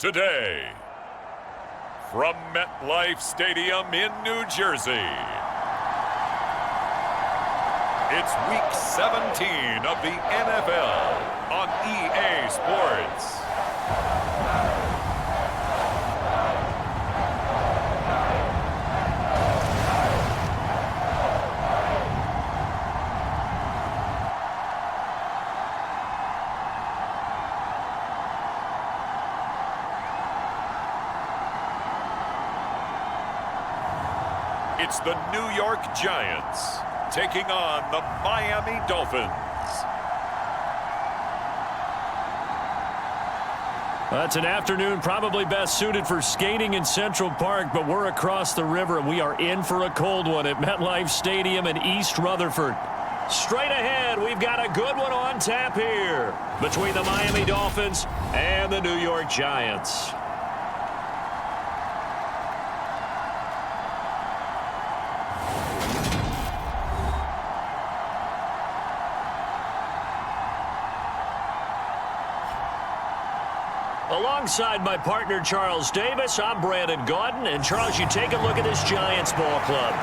today. From MetLife Stadium in New Jersey, it's Week 17 of the NFL on EA Sports. It's the New York Giants taking on the Miami Dolphins. Well, it's an afternoon probably best suited for skating in Central Park, but we're across the river and we are in for a cold one at MetLife Stadium in East Rutherford. Straight ahead, we've got a good one on tap here between the Miami Dolphins and the New York Giants. Alongside my partner, Charles Davis, I'm Brandon Gaudin. And, Charles, you take a look at this Giants ball club.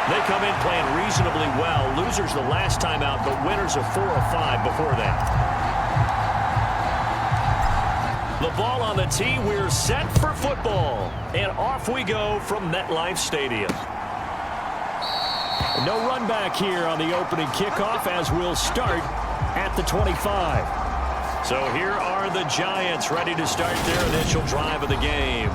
They come in playing reasonably well. Losers the last time out, but winners of 4 or 5 before that. The ball on the tee. We're set for football. And off we go from MetLife Stadium. No run back here on the opening kickoff as we'll start at the 25. So here are the Giants ready to start their initial drive of the game.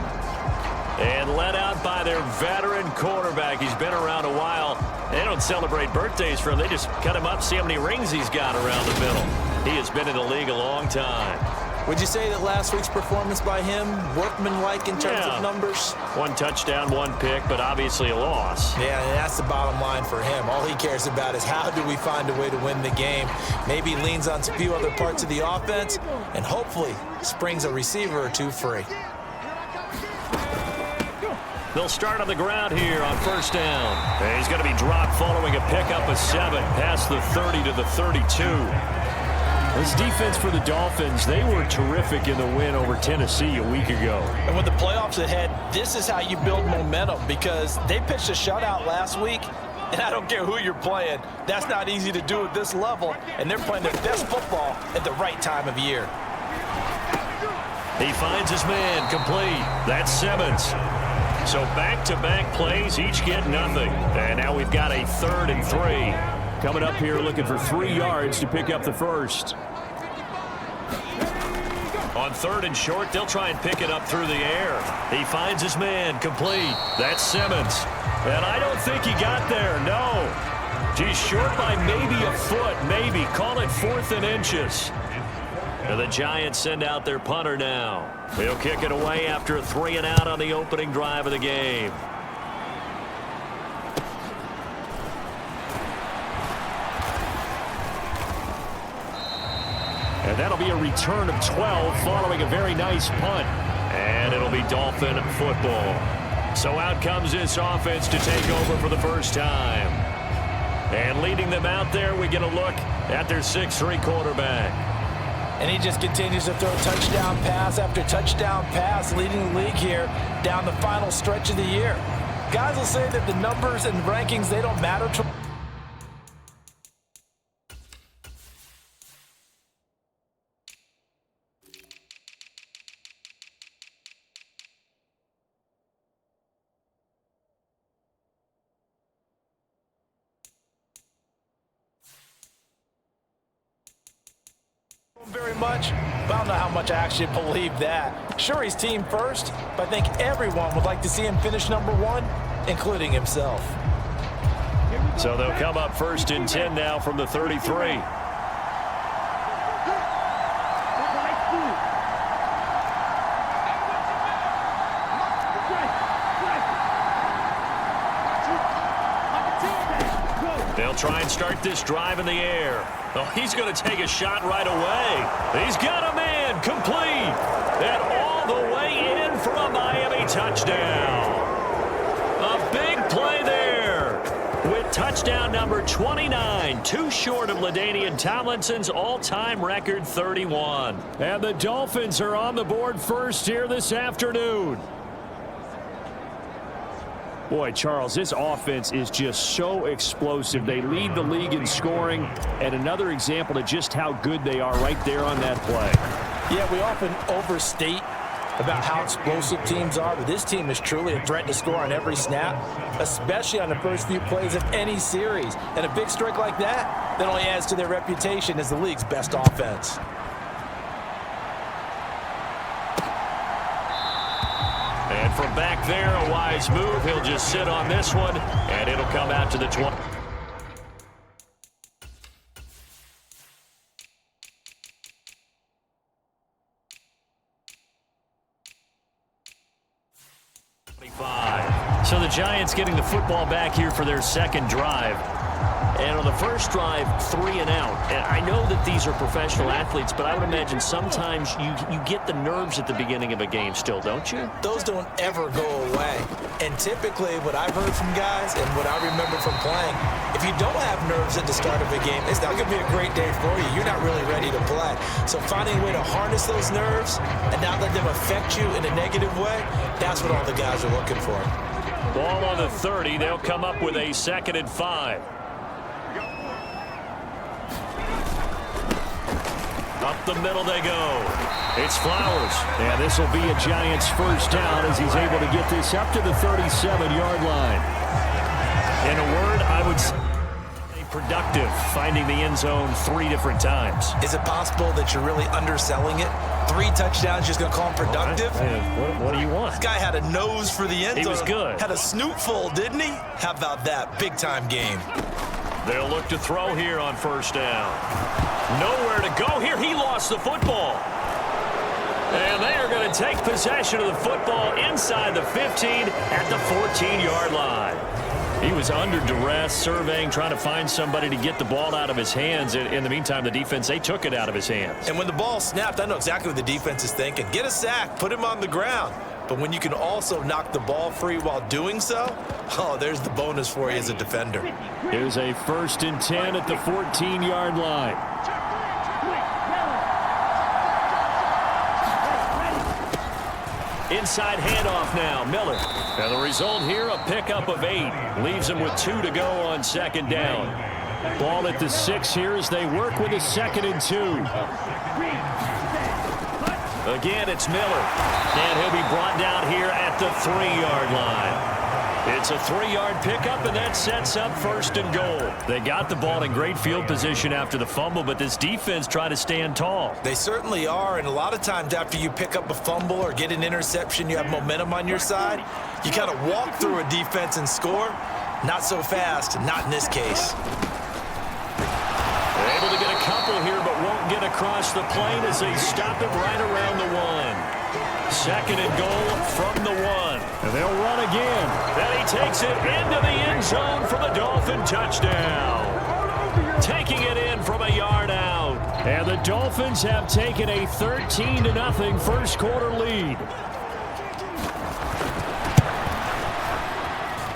And led out by their veteran quarterback. He's been around a while. They don't celebrate birthdays for him. They just cut him up, see how many rings he's got around the middle. He has been in the league a long time. Would you say that last week's performance by him, workmanlike in terms of numbers? 1 touchdown, 1 pick, but obviously a loss. Yeah, and that's the bottom line for him. All he cares about is how do we find a way to win the game. Maybe he leans on a few other parts of the offense and hopefully springs a receiver or 2 free. They'll start on the ground here on first down. And he's going to be dropped following a pickup of 7 past the 30 to the 32. This defense for the Dolphins, they were terrific in the win over Tennessee a week ago. And with the playoffs ahead, this is how you build momentum because they pitched a shutout last week, and I don't care who you're playing. That's not easy to do at this level, and they're playing their best football at the right time of year. He finds his man complete. That's Simmons. So back-to-back plays, each get nothing. And now we've got a 3rd and 3. Coming up here looking for 3 yards to pick up the first. On 3rd and short, they'll try and pick it up through the air. He finds his man complete. That's Simmons. And I don't think he got there, no. He's short by maybe a foot, maybe. Call it 4th and inches. And the Giants send out their punter now. He'll kick it away after a 3 and out on the opening drive of the game. And that'll be a return of 12 following a very nice punt. And it'll be Dolphin football. So out comes this offense to take over for the first time. And leading them out there, we get a look at their 6'3" quarterback. And he just continues to throw touchdown pass after touchdown pass, leading the league here down the final stretch of the year. Guys will say that the numbers and rankings, they don't matter to very much, but I don't know how much I actually believe that. Sure, he's team first, but I think everyone would like to see him finish number 1, including himself. So they'll come up 1st and 10 now from the 33. They'll try and start this drive in the air. Oh, he's going to take a shot right away. He's got a man complete. And all the way in for a Miami touchdown. A big play there with touchdown number 29, too short of LaDainian Tomlinson's all-time record 31. And the Dolphins are on the board first here this afternoon. Boy, Charles, this offense is just so explosive. They lead the league in scoring, and another example of just how good they are right there on that play. Yeah, we often overstate about how explosive teams are, but this team is truly a threat to score on every snap, especially on the first few plays of any series. And a big strike like that only adds to their reputation as the league's best offense. And from back there, a wise move. He'll just sit on this one, and it'll come out to the 20. So the Giants getting the football back here for their second drive. And on the first drive, 3 and out. And I know that these are professional athletes, but I would imagine sometimes you get the nerves at the beginning of a game still, don't you? Those don't ever go away. And typically what I've heard from guys and what I remember from playing, if you don't have nerves at the start of a game, it's not going to be a great day for you. You're not really ready to play. So finding a way to harness those nerves and not let them affect you in a negative way, that's what all the guys are looking for. Ball on the 30. They'll come up with a 2nd and 5. Up the middle they go. It's Flowers. And this will be a Giants first down as he's able to get this up to the 37-yard line. In a word, I would say productive, finding the end zone 3 different times. Is it possible that you're really underselling it? 3 touchdowns, just going to call him productive? What do you want? This guy had a nose for the end zone. He was good. Had a snoot full, didn't he? How about that? Big-time game. They'll look to throw here on first down. Nowhere to go here. He lost the football. And they are going to take possession of the football inside the 15 at the 14-yard line. He was under duress, surveying, trying to find somebody to get the ball out of his hands. In the meantime, the defense, they took it out of his hands. And when the ball snapped, I know exactly what the defense is thinking. Get a sack, put him on the ground. But when you can also knock the ball free while doing so, oh, there's the bonus for you as a defender. Here's a 1st and 10 at the 14-yard line. Inside handoff now, Miller. And the result here, a pickup of 8. Leaves him with 2 to go on 2nd down. Ball at the 6 here as they work with a 2nd and 2. Again, it's Miller. And he'll be brought down here at the 3-yard line. It's a 3-yard pickup, and that sets up 1st and goal. They got the ball in great field position after the fumble, but this defense tried to stand tall. They certainly are, and a lot of times after you pick up a fumble or get an interception, you have momentum on your side. You kind of walk through a defense and score. Not so fast, not in this case. They're able to get a couple here, but won't get across the plane as they stop it right around the 1. 2nd and goal from the 1. And they'll run again. Then he takes it into the end zone for the Dolphin touchdown. Taking it in from a yard out. And the Dolphins have taken a 13-0 first quarter lead.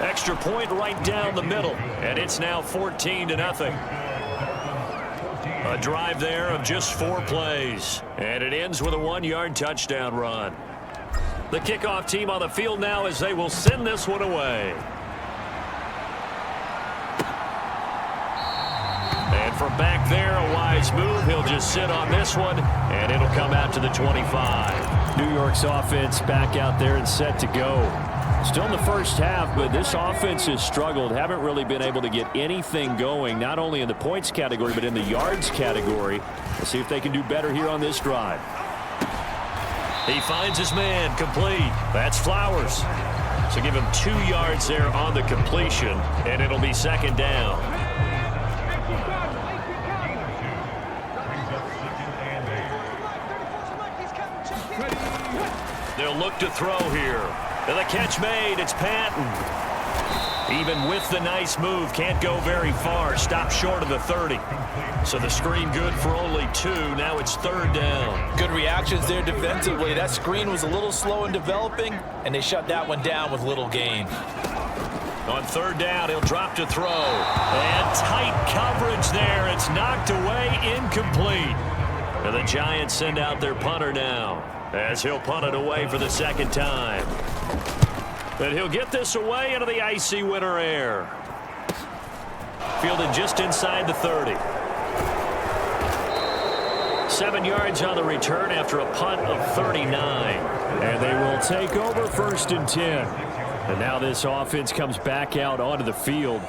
Extra point right down the middle. And it's now 14-0. A drive there of just 4 plays. And it ends with a 1-yard touchdown run. The kickoff team on the field now as they will send this one away. And from back there, a wise move. He'll just sit on this one, and it'll come out to the 25. New York's offense back out there and set to go. Still in the first half, but this offense has struggled. Haven't really been able to get anything going, not only in the points category, but in the yards category. Let's see if they can do better here on this drive. He finds his man, complete. That's Flowers. So give him 2 yards there on the completion, and it'll be 2nd down. They'll look to throw here. And the catch made, it's Patton. Even with the nice move, can't go very far. Stop short of the 30. So the screen good for only 2. Now it's 3rd down. Good reactions there defensively. That screen was a little slow in developing, and they shut that one down with little gain. On third down, he'll drop to throw. And tight coverage there. It's knocked away, incomplete. And the Giants send out their punter now, as he'll punt it away for the second time. And he'll get this away into the icy winter air. Fielded just inside the 30. 7 yards on the return after a punt of 39. And they will take over 1st and 10. And now this offense comes back out onto the field.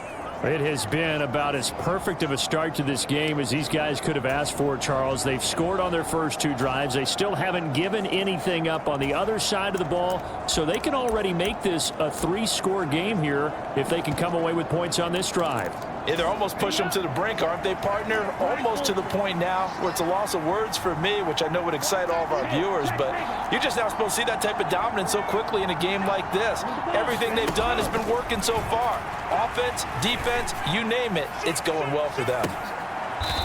It has been about as perfect of a start to this game as these guys could have asked for, Charles. They've scored on their first 2 drives. They still haven't given anything up on the other side of the ball, so they can already make this a 3-score game here if they can come away with points on this drive. Yeah, they're almost pushing them to the brink, aren't they, partner? Almost to the point now where it's a loss of words for me, which I know would excite all of our viewers, but you're just not supposed to see that type of dominance so quickly in a game like this. Everything they've done has been working so far. Offense, defense, you name it, it's going well for them.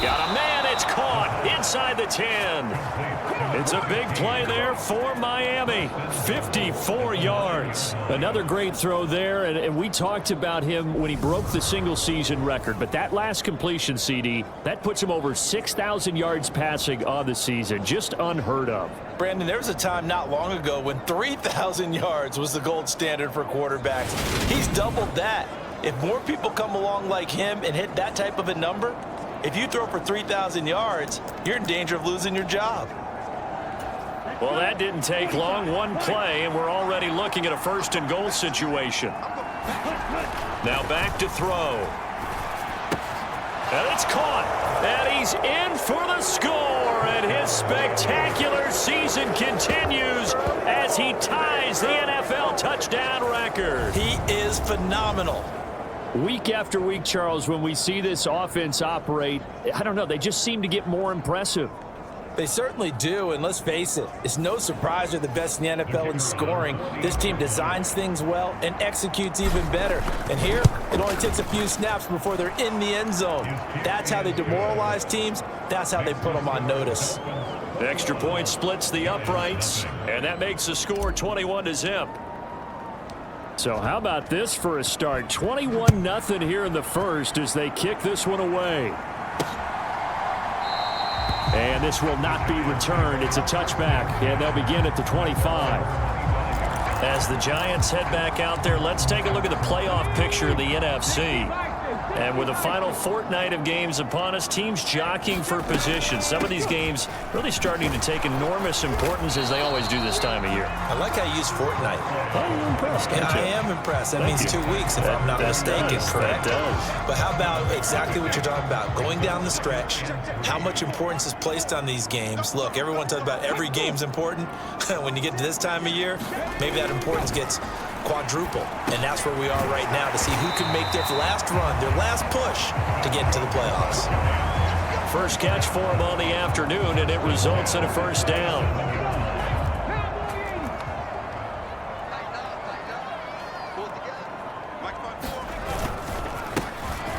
Got a man, it's caught inside the 10. It's a big play there for Miami. 54 yards. Another great throw there, and we talked about him when he broke the single-season record. But that last completion, CD, that puts him over 6,000 yards passing on the season. Just unheard of. Brandon, there was a time not long ago when 3,000 yards was the gold standard for quarterbacks. He's doubled that. If more people come along like him and hit that type of a number, if you throw for 3,000 yards, you're in danger of losing your job. Well, that didn't take long. One play, and we're already looking at a 1st and goal situation. Now back to throw. And it's caught. And he's in for the score. And his spectacular season continues as he ties the NFL touchdown record. He is phenomenal. Week after week, Charles, when we see this offense operate, I don't know, they just seem to get more impressive. They certainly do, and let's face it, it's no surprise they're the best in the NFL in scoring. This team designs things well and executes even better. And here, it only takes a few snaps before they're in the end zone. That's how they demoralize teams. That's how they put them on notice. The extra point splits the uprights, and that makes the score 21-0. So how about this for a start? 21-0 here in the first as they kick this one away. And this will not be returned. It's a touchback, and they'll begin at the 25. As the Giants head back out there, let's take a look at the playoff picture of the NFC. And with the final fortnight of games upon us, teams jockeying for position. Some of these games really starting to take enormous importance as they always do this time of year. I like how you use fortnight. I'm impressed. Yeah, I am impressed. That means 2 weeks, if I'm not mistaken, correct? That does. But how about exactly what you're talking about? Going down the stretch, how much importance is placed on these games? Look, everyone talks about every game's important. When you get to this time of year, maybe that importance gets quadruple, and that's where we are right now to see who can make their last run, their last push to get into the playoffs. First catch for him on the afternoon, and it results in a 1st down.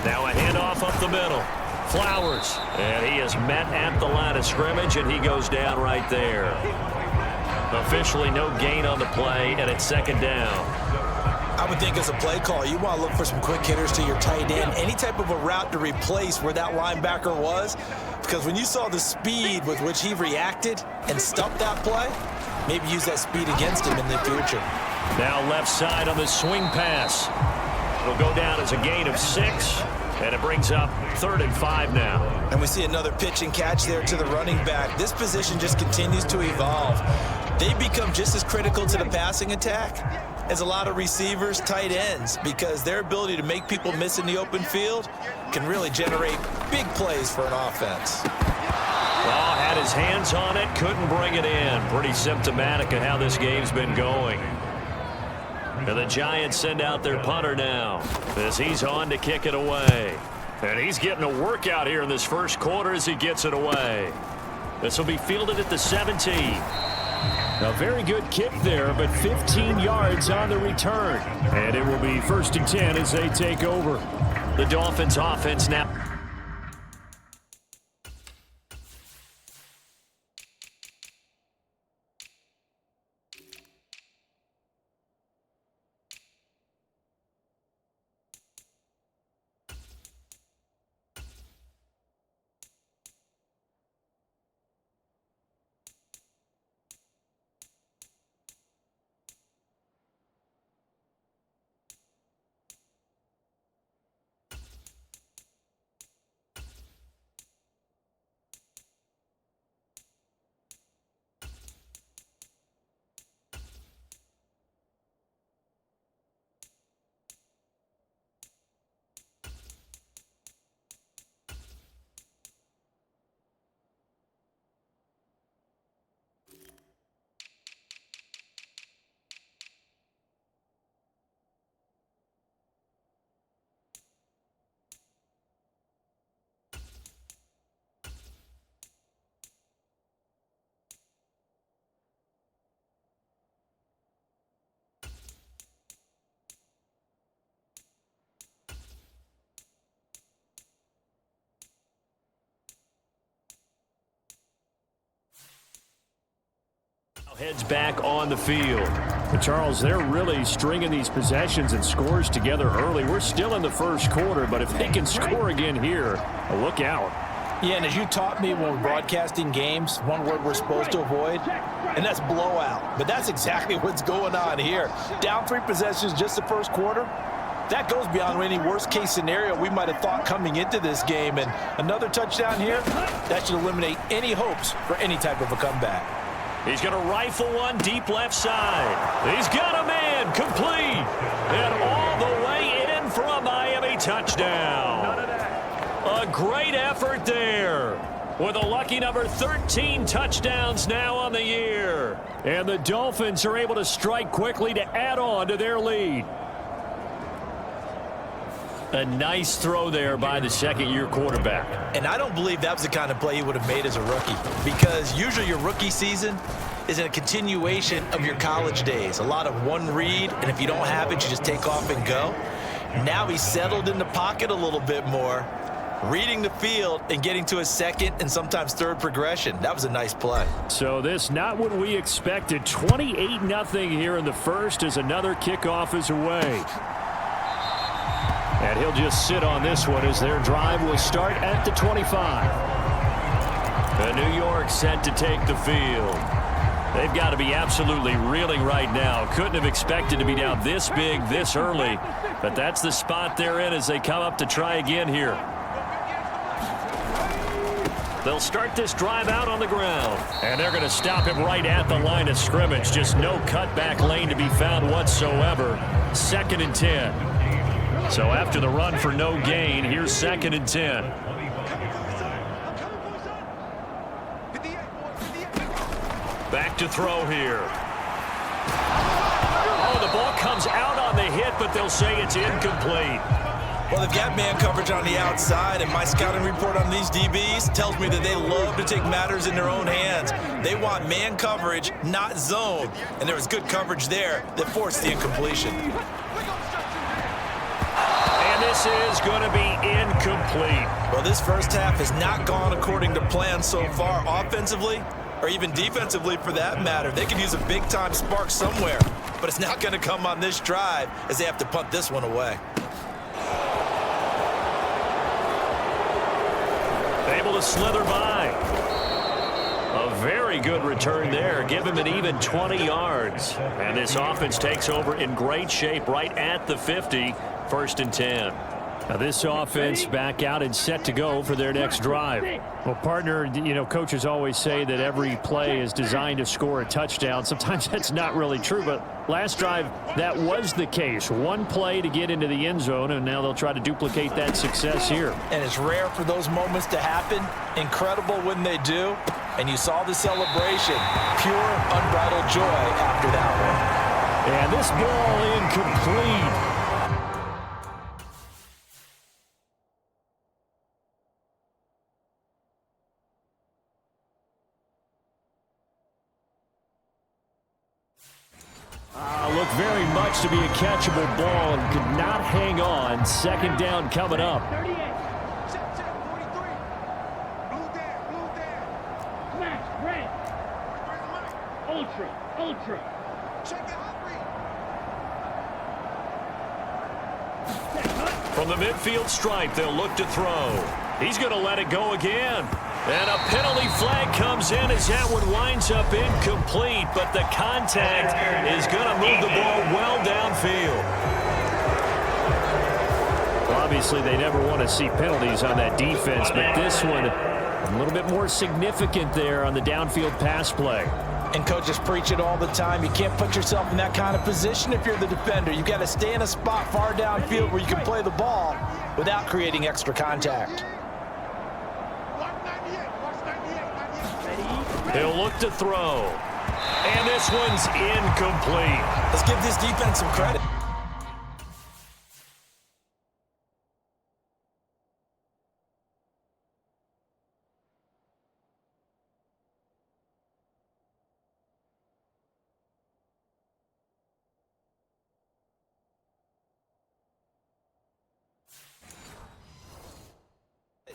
Now a handoff up the middle. Flowers, and he is met at the line of scrimmage, and he goes down right there. Officially no gain on the play, and it's 2nd down. I would think as a play caller, you want to look for some quick hitters to your tight end, any type of a route to replace where that linebacker was, because when you saw the speed with which he reacted and stuffed that play, maybe use that speed against him in the future. Now left side on the swing pass. It'll go down as a gain of 6, and it brings up 3rd and 5 now. And we see another pitch and catch there to the running back. This position just continues to evolve. They become just as critical to the passing attack as a lot of receivers, tight ends, because their ability to make people miss in the open field can really generate big plays for an offense. Well, had his hands on it, couldn't bring it in. Pretty symptomatic of how this game's been going. And the Giants send out their punter now as he's on to kick it away. And he's getting a workout here in this first quarter as he gets it away. This will be fielded at the 17. A very good kick there, but 15 yards on the return. And it will be 1st and 10 as they take over. The Dolphins offense now. Heads back on the field. But Charles, they're really stringing these possessions and scores together early. We're still in the first quarter, but if they can score again here, look out. Yeah, and as you taught me when we're broadcasting games, one word we're supposed to avoid, and that's blowout. But that's exactly what's going on here. Down 3 possessions just the first quarter. That goes beyond any worst-case scenario we might have thought coming into this game. And another touchdown here, that should eliminate any hopes for any type of a comeback. He's going to rifle one deep left side. He's got a man complete. And all the way in for a Miami touchdown. A great effort there. With a lucky number 13 touchdowns now on the year. And the Dolphins are able to strike quickly to add on to their lead. A nice throw there by the second-year quarterback. And I don't believe that was the kind of play he would have made as a rookie, because usually your rookie season is a continuation of your college days. A lot of one read, and if you don't have it, you just take off and go. Now he's settled in the pocket a little bit more, reading the field and getting to a second and sometimes third progression. That was a nice play. So this not what we expected. 28-0 here in the first as another kickoff is away. And he'll just sit on this one as their drive will start at the 25. New York set to take the field. They've got to be absolutely reeling right now. Couldn't have expected to be down this big this early. But that's the spot they're in as they come up to try again here. They'll start this drive out on the ground. And they're going to stop him right at the line of scrimmage. Just no cutback lane to be found whatsoever. 2nd and 10. So after the run for no gain, here's 2nd and 10. Back to throw here. Oh, the ball comes out on the hit, but they'll say it's incomplete. Well, they've got man coverage on the outside, and my scouting report on these DBs tells me that they love to take matters in their own hands. They want man coverage, not zone, and there was good coverage there that forced the incompletion. And this is going to be incomplete. Well, this first half has not gone according to plan so far offensively, or even defensively for that matter. They could use a big-time spark somewhere, but it's not going to come on this drive as they have to punt this one away. Able to slither by. A very good return there. Give him an even 20 yards. And this offense takes over in great shape right at the 50. 1st and 10. Now this offense back out and set to go for their next drive. Well, partner, you know, coaches always say that every play is designed to score a touchdown. Sometimes that's not really true, but last drive, that was the case. One play to get into the end zone, and now they'll try to duplicate that success here. And it's rare for those moments to happen. Incredible when they do. And you saw the celebration. Pure, unbridled joy after that one. And this ball incomplete. Looked very much to be a catchable ball and could not hang on. 2nd down coming up. Ultra. From the midfield stripe, they'll look to throw. He's going to let it go again. And a penalty flag comes in as that one winds up incomplete, but the contact is going to move the ball well downfield. Well, obviously, they never want to see penalties on that defense, but this one a little bit more significant there on the downfield pass play. And coaches preach it all the time. You can't put yourself in that kind of position if you're the defender. You've got to stay in a spot far downfield where you can play the ball without creating extra contact. He'll look to throw. And this one's incomplete. Let's give this defense some credit.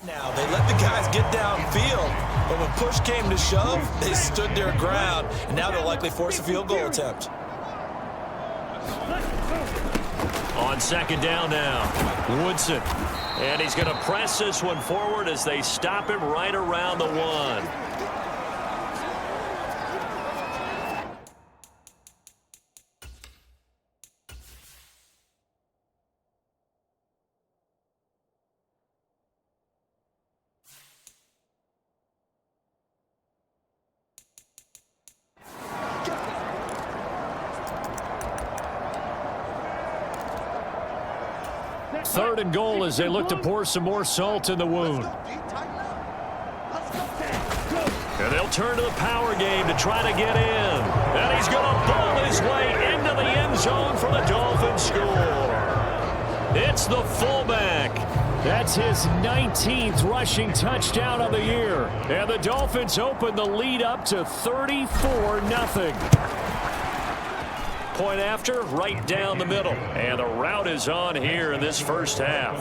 Now, they let the guys get downfield, But when push came to shove, they stood their ground, and now they'll likely force a field goal attempt. On second down now, Woodson. And he's going to press this one forward as they stop him right around the 1. Third and goal as they look to pour some more salt in the wound. And they'll turn to the power game to try to get in. And he's going to bowl his way into the end zone for the Dolphins score. It's the fullback. That's his 19th rushing touchdown of the year. And the Dolphins open the lead up to 34-0. Point after, right down the middle. And the route is on here in this first half.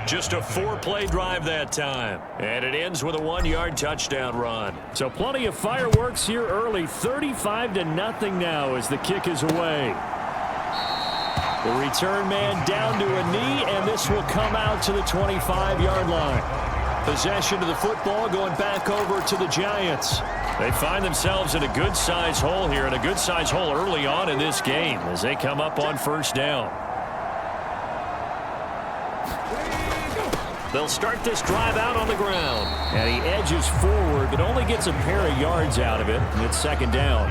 Just a 4-play drive that time. And it ends with a 1-yard touchdown run. So plenty of fireworks here early. 35-0 now as the kick is away. The return man down to a knee, and this will come out to the 25-yard line. Possession of the football going back over to the Giants. They find themselves in a good-sized hole here, and a good-sized hole early on in this game as they come up on first down. They'll start this drive out on the ground. And he edges forward, but only gets a pair of yards out of it, and it's second down.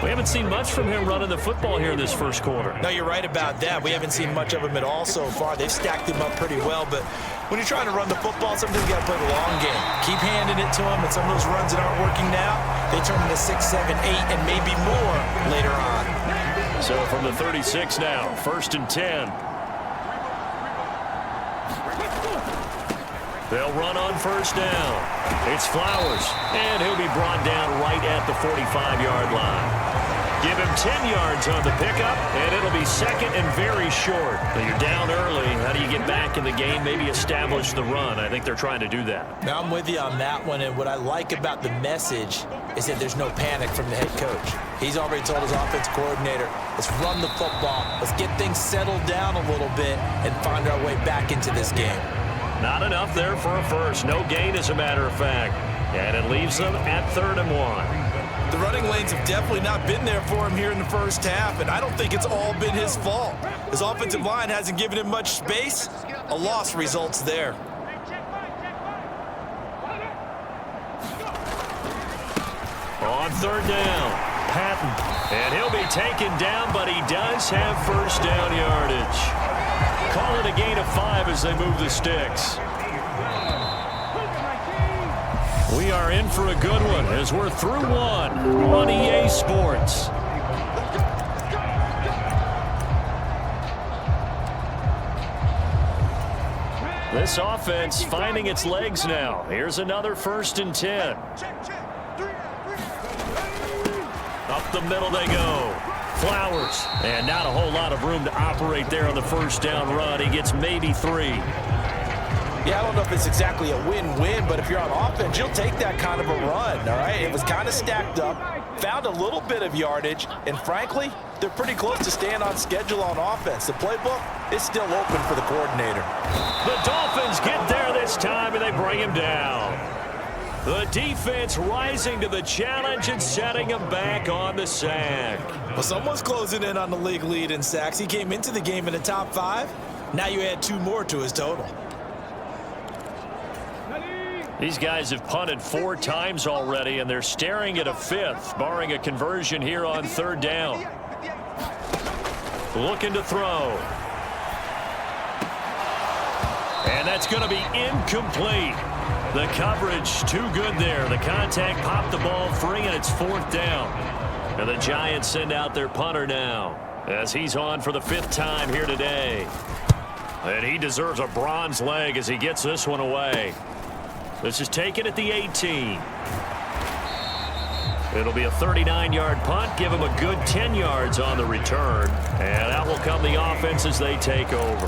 We haven't seen much from him running the football here in this first quarter. No, you're right about that. We haven't seen much of him at all so far. They've stacked him up pretty well, but when you're trying to run the football, sometimes you got to play the long game. Keep handing it to him, and some of those runs that aren't working now, they turn into 6, 7, 8, and maybe more later on. So from the 36 now, 1st and 10. They'll run on first down. It's Flowers, and he'll be brought down right at the 45-yard line. Give him 10 yards on the pickup, and it'll be second and very short. But you're down early. How do you get back in the game, maybe establish the run? I think they're trying to do that. Now, I'm with you on that one, and what I like about the message is that there's no panic from the head coach. He's already told his offensive coordinator, let's run the football, let's get things settled down a little bit and find our way back into this game. Not enough there for a first. No gain, as a matter of fact. And it leaves them at 3rd and 1. The running lanes have definitely not been there for him here in the first half, and I don't think it's all been his fault. His offensive line hasn't given him much space. A loss results there. On 3rd down, Patton. And he'll be taken down, but he does have first down yardage. Call it a gain of 5 as they move the sticks. We are in for a good one as we're through one on EA Sports. This offense finding its legs now. Here's another 1st and 10. Up the middle they go. Flowers. And not a whole lot of room to operate there on the first down run. He gets maybe 3. Yeah, I don't know if it's exactly a win-win, but if you're on offense, you'll take that kind of a run, all right? It was kind of stacked up, found a little bit of yardage, and frankly, they're pretty close to staying on schedule on offense. The playbook is still open for the coordinator. The Dolphins get there this time, and they bring him down. The defense rising to the challenge and setting him back on the sack. Well, someone's closing in on the league lead in sacks. He came into the game in the top 5. Now you add 2 more to his total. These guys have punted 4 times already, and they're staring at a 5th, barring a conversion here on 3rd down. Looking to throw. And that's going to be incomplete. The coverage too good there. The contact popped the ball free, and it's 4th down. And the Giants send out their punter now as he's on for the 5th time here today. And he deserves a bronze leg as he gets this one away. This is taken at the 18. It'll be a 39-yard punt. Give him a good 10 yards on the return. And out will come the offense as they take over.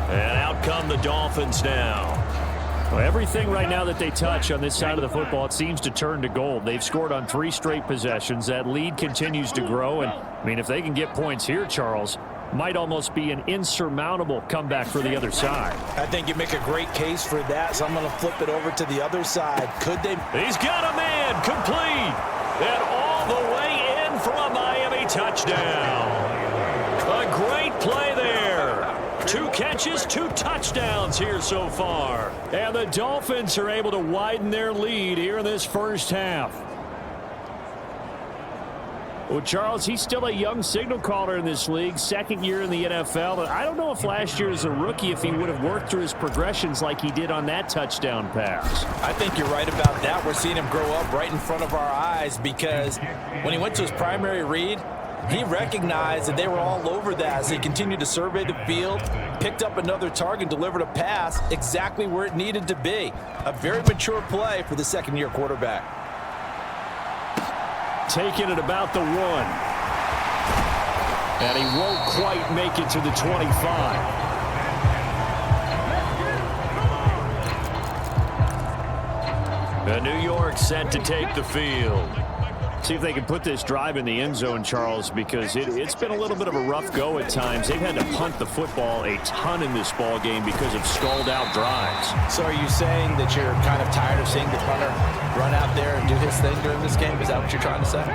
And out come the Dolphins now. Well, everything right now that they touch on this side of the football, it seems to turn to gold. They've scored on 3 straight possessions. That lead continues to grow. And, I mean, if they can get points here, Charles, might almost be an insurmountable comeback for the other side. I think you make a great case for that, so I'm going to flip it over to the other side. Could they? He's got a man complete. And all the way in for a Miami touchdown. A great play there. 2 catches, 2 touchdowns here so far. And the Dolphins are able to widen their lead here in this first half. Well, Charles, he's still a young signal caller in this league, 2nd year in the NFL. But I don't know if last year as a rookie, if he would have worked through his progressions like he did on that touchdown pass. I think you're right about that. We're seeing him grow up right in front of our eyes because when he went to his primary read, he recognized that they were all over that as he continued to survey the field, picked up another target, delivered a pass exactly where it needed to be. A very mature play for the 2nd-year quarterback. Taking it about the 1. And he won't quite make it to the 25. New York set to take the field. See if they can put this drive in the end zone, Charles, because it's been a little bit of a rough go at times. They've had to punt the football a ton in this ball game because of stalled-out drives. So are you saying that you're kind of tired of seeing the punter run out there and do his thing during this game? Is that what you're trying to say?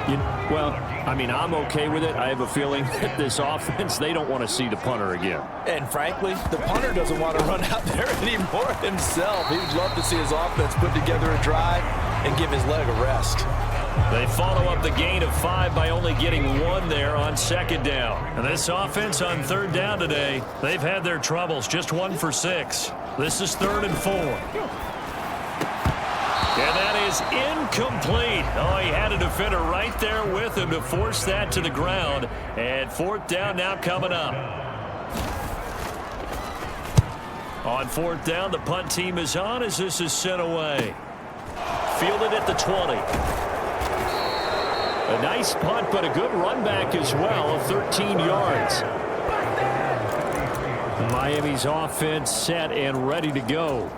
Well, I mean, I'm okay with it. I have a feeling that this offense, they don't want to see the punter again. And frankly, the punter doesn't want to run out there anymore himself. He would love to see his offense put together a drive and give his leg a rest. They follow up the gain of 5 by only getting 1 there on 2nd down. And this offense on 3rd down today, they've had their troubles. Just 1 for 6. This is 3rd and 4. And that is incomplete. Oh, he had a defender right there with him to force that to the ground. And 4th down now coming up. On 4th down, the punt team is on as this is sent away. Fielded at the 20. A nice punt, but a good run back as well of 13 yards. Miami's offense set and ready to go.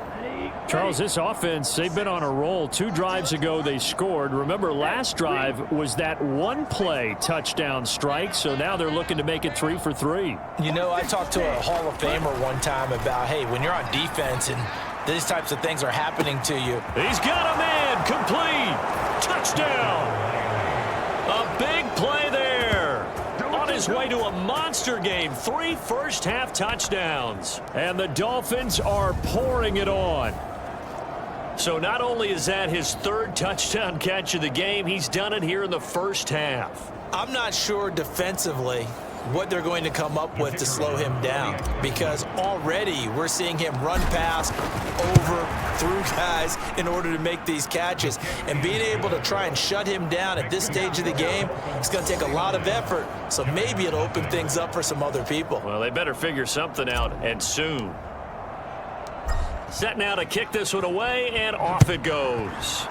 Charles, this offense, they've been on a roll. 2 drives ago, they scored. Remember, last drive was that 1-play touchdown strike, so now they're looking to make it 3 for 3. You know, I talked to a Hall of Famer one time about, hey, when you're on defense and these types of things are happening to you. He's got a man complete. Touchdown. A big play there. On his way to a monster game. 3 first-half touchdowns. And the Dolphins are pouring it on. So not only is that his 3rd touchdown catch of the game, he's done it here in the first half. I'm not sure defensively what they're going to come up with to slow him down, because already we're seeing him run past, over, through guys in order to make these catches. And being able to try and shut him down at this stage of the game, it's going to take a lot of effort. So maybe it'll open things up for some other people. Well, they better figure something out, and soon. Set now to kick this one away, and off it goes.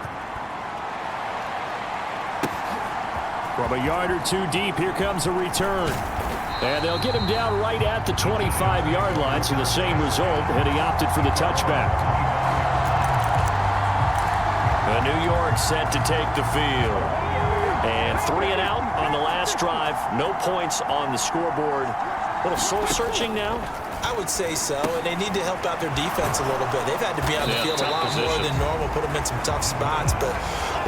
From a yard or 2 deep, here comes a return. And they'll get him down right at the 25-yard line, so the same result, and he opted for the touchback. New York set to take the field. And 3 and out on the last drive. No points on the scoreboard. A little soul-searching now? I would say so, and they need to help out their defense a little bit. They've had to be on the field a lot more than normal, put them in some tough spots. But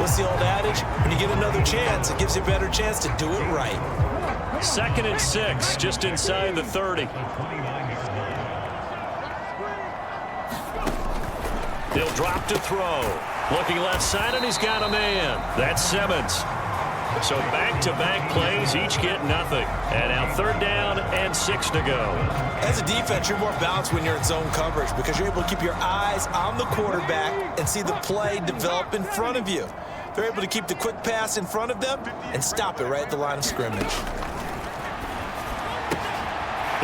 what's the old adage? When you get another chance, it gives you a better chance to do it right. 2nd and 6, just inside the 30. They'll drop to throw. Looking left side, and he's got a man. That's Simmons. So back-to-back plays, each get nothing. And now 3rd down and 6 to go. As a defense, you're more balanced when you're in zone coverage because you're able to keep your eyes on the quarterback and see the play develop in front of you. They're able to keep the quick pass in front of them and stop it right at the line of scrimmage.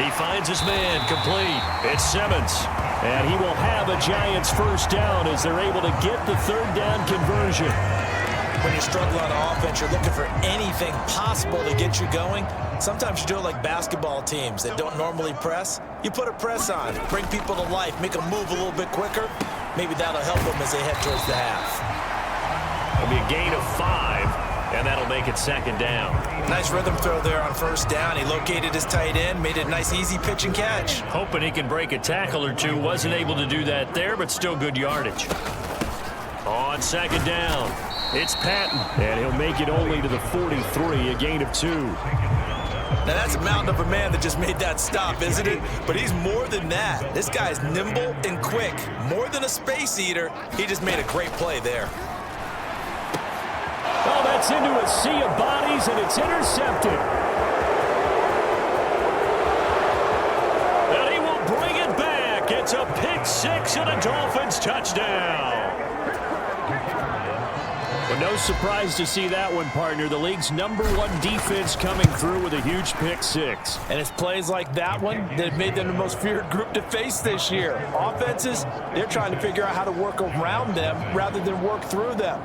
He finds his man complete. It's Simmons. And he will have a Giants 1st down as they're able to get the 3rd down conversion. When you're struggling on offense, you're looking for anything possible to get you going. Sometimes you do it like basketball teams that don't normally press. You put a press on, bring people to life, make them move a little bit quicker. Maybe that'll help them as they head towards the half. It'll be a gain of 5, and that'll make it 2nd down. Nice rhythm throw there on 1st down. He located his tight end, made it a nice, easy pitch and catch. Hoping he can break a tackle or two. Wasn't able to do that there, but still good yardage. On 2nd down, it's Patton, and he'll make it only to the 43, a gain of 2. Now, that's a mountain of a man that just made that stop, isn't it? But he's more than that. This guy's nimble and quick. More than a space eater, he just made a great play there. Oh, that's into a sea of bodies, and it's intercepted. And he will bring it back. It's a pick 6 and a Dolphins touchdown. Well, no surprise to see that one, partner. The league's #1 defense coming through with a huge pick 6. And it's plays like that one that have made them the most feared group to face this year. Offenses, they're trying to figure out how to work around them rather than work through them.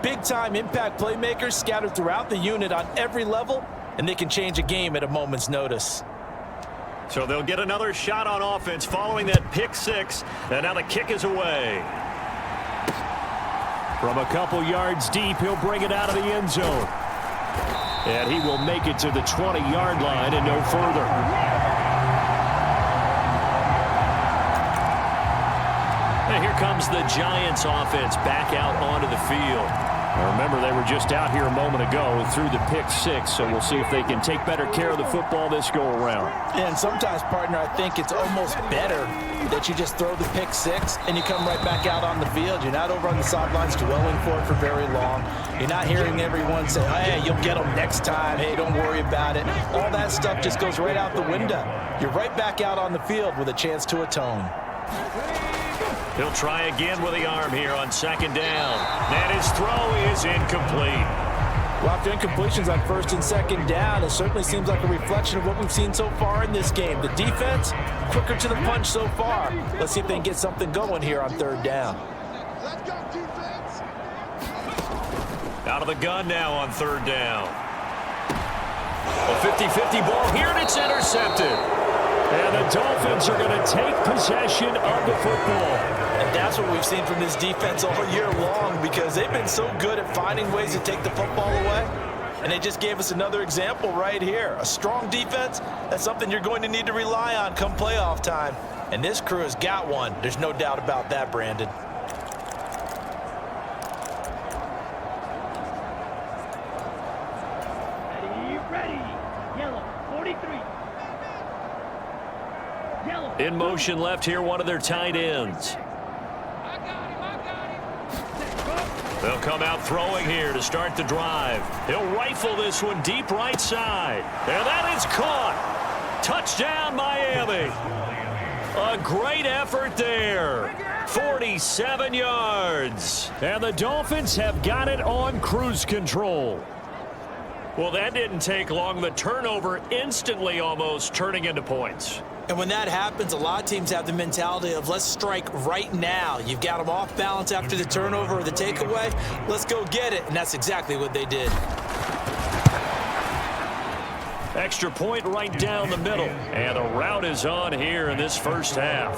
Big-time impact playmakers scattered throughout the unit on every level, and they can change a game at a moment's notice. So they'll get another shot on offense following that pick 6, and now the kick is away. From a couple yards deep, he'll bring it out of the end zone. And he will make it to the 20-yard line and no further. And here comes the Giants offense back out onto the field. Now remember, they were just out here a moment ago through the pick 6, so we'll see if they can take better care of the football this go-around. Yeah, and sometimes, partner, I think it's almost better that you just throw the pick 6 and you come right back out on the field. You're not over on the sidelines dwelling for it for very long. You're not hearing everyone say, hey, you'll get them next time. Hey, don't worry about it. All that stuff just goes right out the window. You're right back out on the field with a chance to atone. He'll try again with the arm here on 2nd down. And his throw is incomplete. Well, after incompletions on 1st and 2nd down, it certainly seems like a reflection of what we've seen so far in this game. The defense, quicker to the punch so far. Let's see if they can get something going here on 3rd down. Let's go, defense. Out of the gun now on 3rd down. A 50-50 ball here, and it's intercepted. And the Dolphins are going to take possession of the football. And that's what we've seen from this defense all year long, because they've been so good at finding ways to take the football away. And they just gave us another example right here. A strong defense, that's something you're going to need to rely on come playoff time. And this crew has got one. There's no doubt about that, Brandon. Ready. Yellow, 43. In motion left here, one of their tight ends. They'll come out throwing here to start the drive. He'll rifle this one deep right side. And that is caught. Touchdown, Miami. A great effort there. 47 yards. And the Dolphins have got it on cruise control. Well, that didn't take long. The turnover instantly almost turning into points. And when that happens, a lot of teams have the mentality of let's strike right now. You've got them off balance after the turnover or the takeaway. Let's go get it. And that's exactly what they did. Extra point right down the middle. And the route is on here in this first half.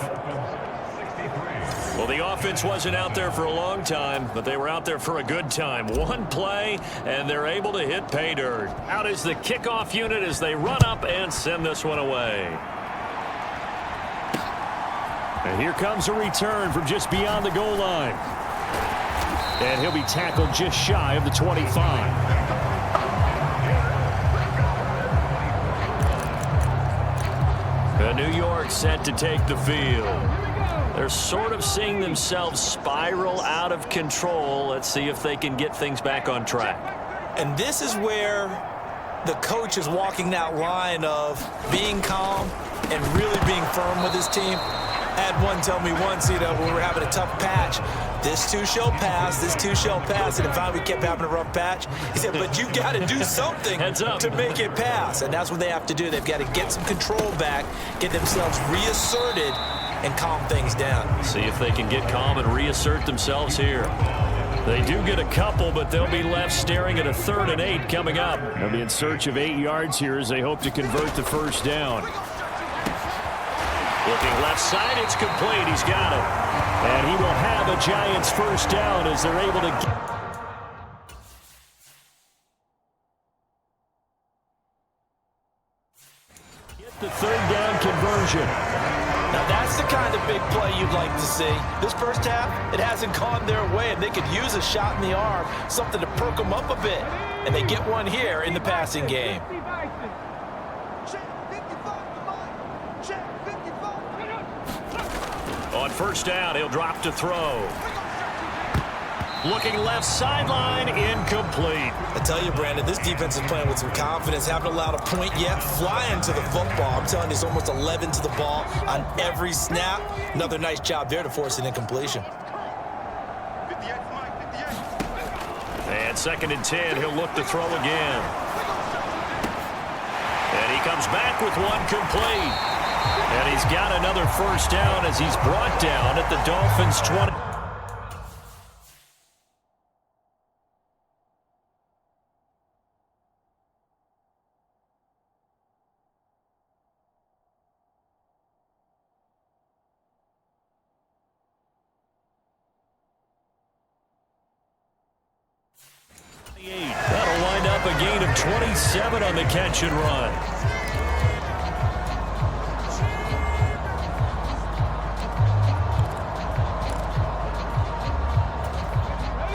Well, the offense wasn't out there for a long time, but they were out there for a good time. One play, and they're able to hit pay dirt. Out is the kickoff unit as they run up and send this one away. And here comes a return from just beyond the goal line. And he'll be tackled just shy of the 25. New York set to take the field. They're sort of seeing themselves spiral out of control. Let's see if they can get things back on track. And this is where the coach is walking that line of being calm and really being firm with his team. I had one tell me once, when we were having a tough patch, this too shall pass, this too shall pass. And finally we kept having a rough patch. He said, but you got to do something to make it pass. And that's what they have to do. They've got to get some control back, get themselves reasserted, and calm things down. See if they can get calm and reassert themselves here. They do get a couple, but they'll be left staring at a 3rd and 8 coming up. They'll be in search of 8 yards here as they hope to convert the first down. Looking left side, it's complete. He's got it. And he will have a Giants first down as they're able to get the third down conversion. Now that's the kind of big play you'd like to see. This first half, it hasn't gone their way, and they could use a shot in the arm, something to perk them up a bit. And they get one here in the passing game. On first down, he'll drop to throw. Looking left sideline, incomplete. I tell you, Brandon, this defense is playing with some confidence. Haven't allowed a point yet. Flying to the football. I'm telling you, it's almost 11 to the ball on every snap. Another nice job there to force an incompletion. And 2nd and 10, he'll look to throw again. And he comes back with one complete. And he's got another first down as he's brought down at the Dolphins' 20. That'll wind up a gain of 27 on the catch and run.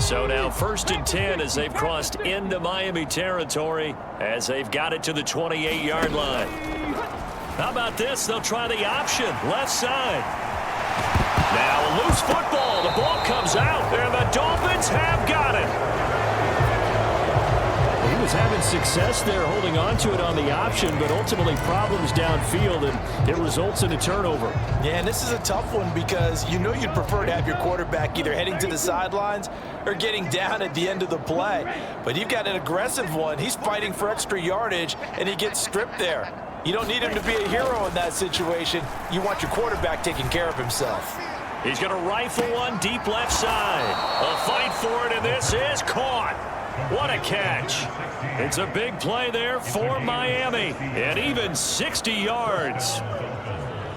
So now 1st and 10 as they've crossed into Miami territory as they've got it to the 28-yard line. How about this? They'll try the option, left side. Now a loose football. The ball comes out, and the Dolphins have got it. He was having success there holding on to it on the option, but ultimately problems downfield, and it results in a turnover. Yeah, and this is a tough one because you know you'd prefer to have your quarterback either heading to the sidelines or getting down at the end of the play. But you've got an aggressive one. He's fighting for extra yardage, and he gets stripped there. You don't need him to be a hero in that situation. You want your quarterback taking care of himself. He's going to rifle one deep left side. A fight for it, and this is caught. What a catch. It's a big play there for Miami, and even 60 yards.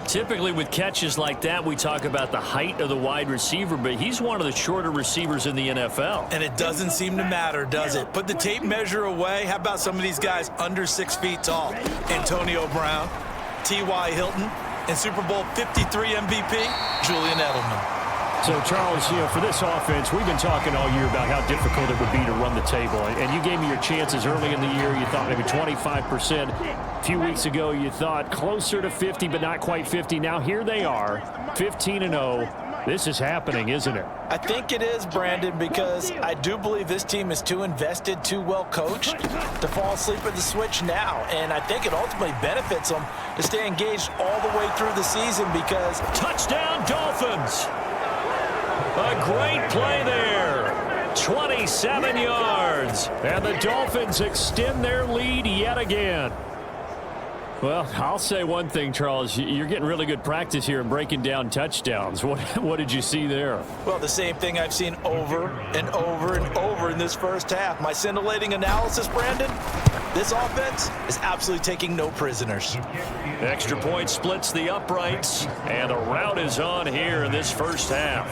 Typically with catches like that, we talk about the height of the wide receiver, but he's one of the shorter receivers in the NFL. And it doesn't seem to matter, does it? Put the tape measure away. How about some of these guys under 6 feet tall? Antonio Brown, T.Y. Hilton, and Super Bowl 53 MVP, Julian Edelman. So, Charles, for this offense, we've been talking all year about how difficult it would be to run the table. And you gave me your chances early in the year. You thought maybe 25%. A few weeks ago, you thought closer to 50, but not quite 50. Now, here they are, 15-0. This is happening, isn't it? I think it is, Brandon, because I do believe this team is too invested, too well coached to fall asleep at the switch now. And I think it ultimately benefits them to stay engaged all the way through the season because... Touchdown, Dolphins! A great play there. 27 yards. And the Dolphins extend their lead yet again. Well, I'll say one thing, Charles. You're getting really good practice here in breaking down touchdowns. What did you see there? Well, the same thing I've seen over and over and over in this first half. My scintillating analysis, Brandon, this offense is absolutely taking no prisoners. Extra point splits the uprights, and the rout is on here in this first half.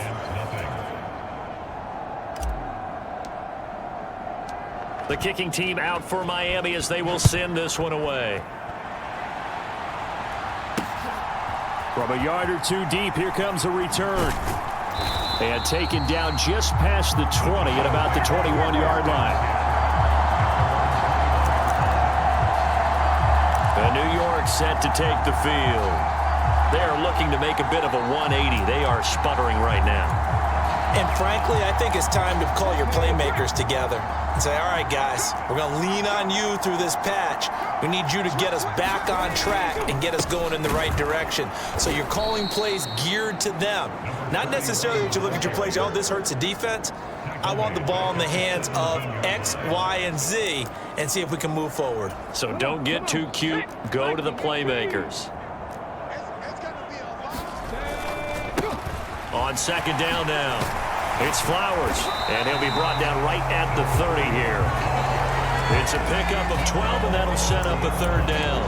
The kicking team out for Miami as they will send this one away. From a yard or two deep, here comes a return. And taken down just past the 20 at about the 21-yard line. And New York set to take the field. They are looking to make a bit of a 180. They are sputtering right now. And frankly, I think it's time to call your playmakers together and say, all right, guys, we're going to lean on you through this patch. We need you to get us back on track and get us going in the right direction. So you're calling plays geared to them. Not necessarily that you look at your plays, oh, this hurts the defense. I want the ball in the hands of X, Y, and Z and see if we can move forward. So don't get too cute. Go to the playmakers. On second down now, it's Flowers, and he'll be brought down right at the 30 here. It's a pickup of 12, and that'll set up a third down.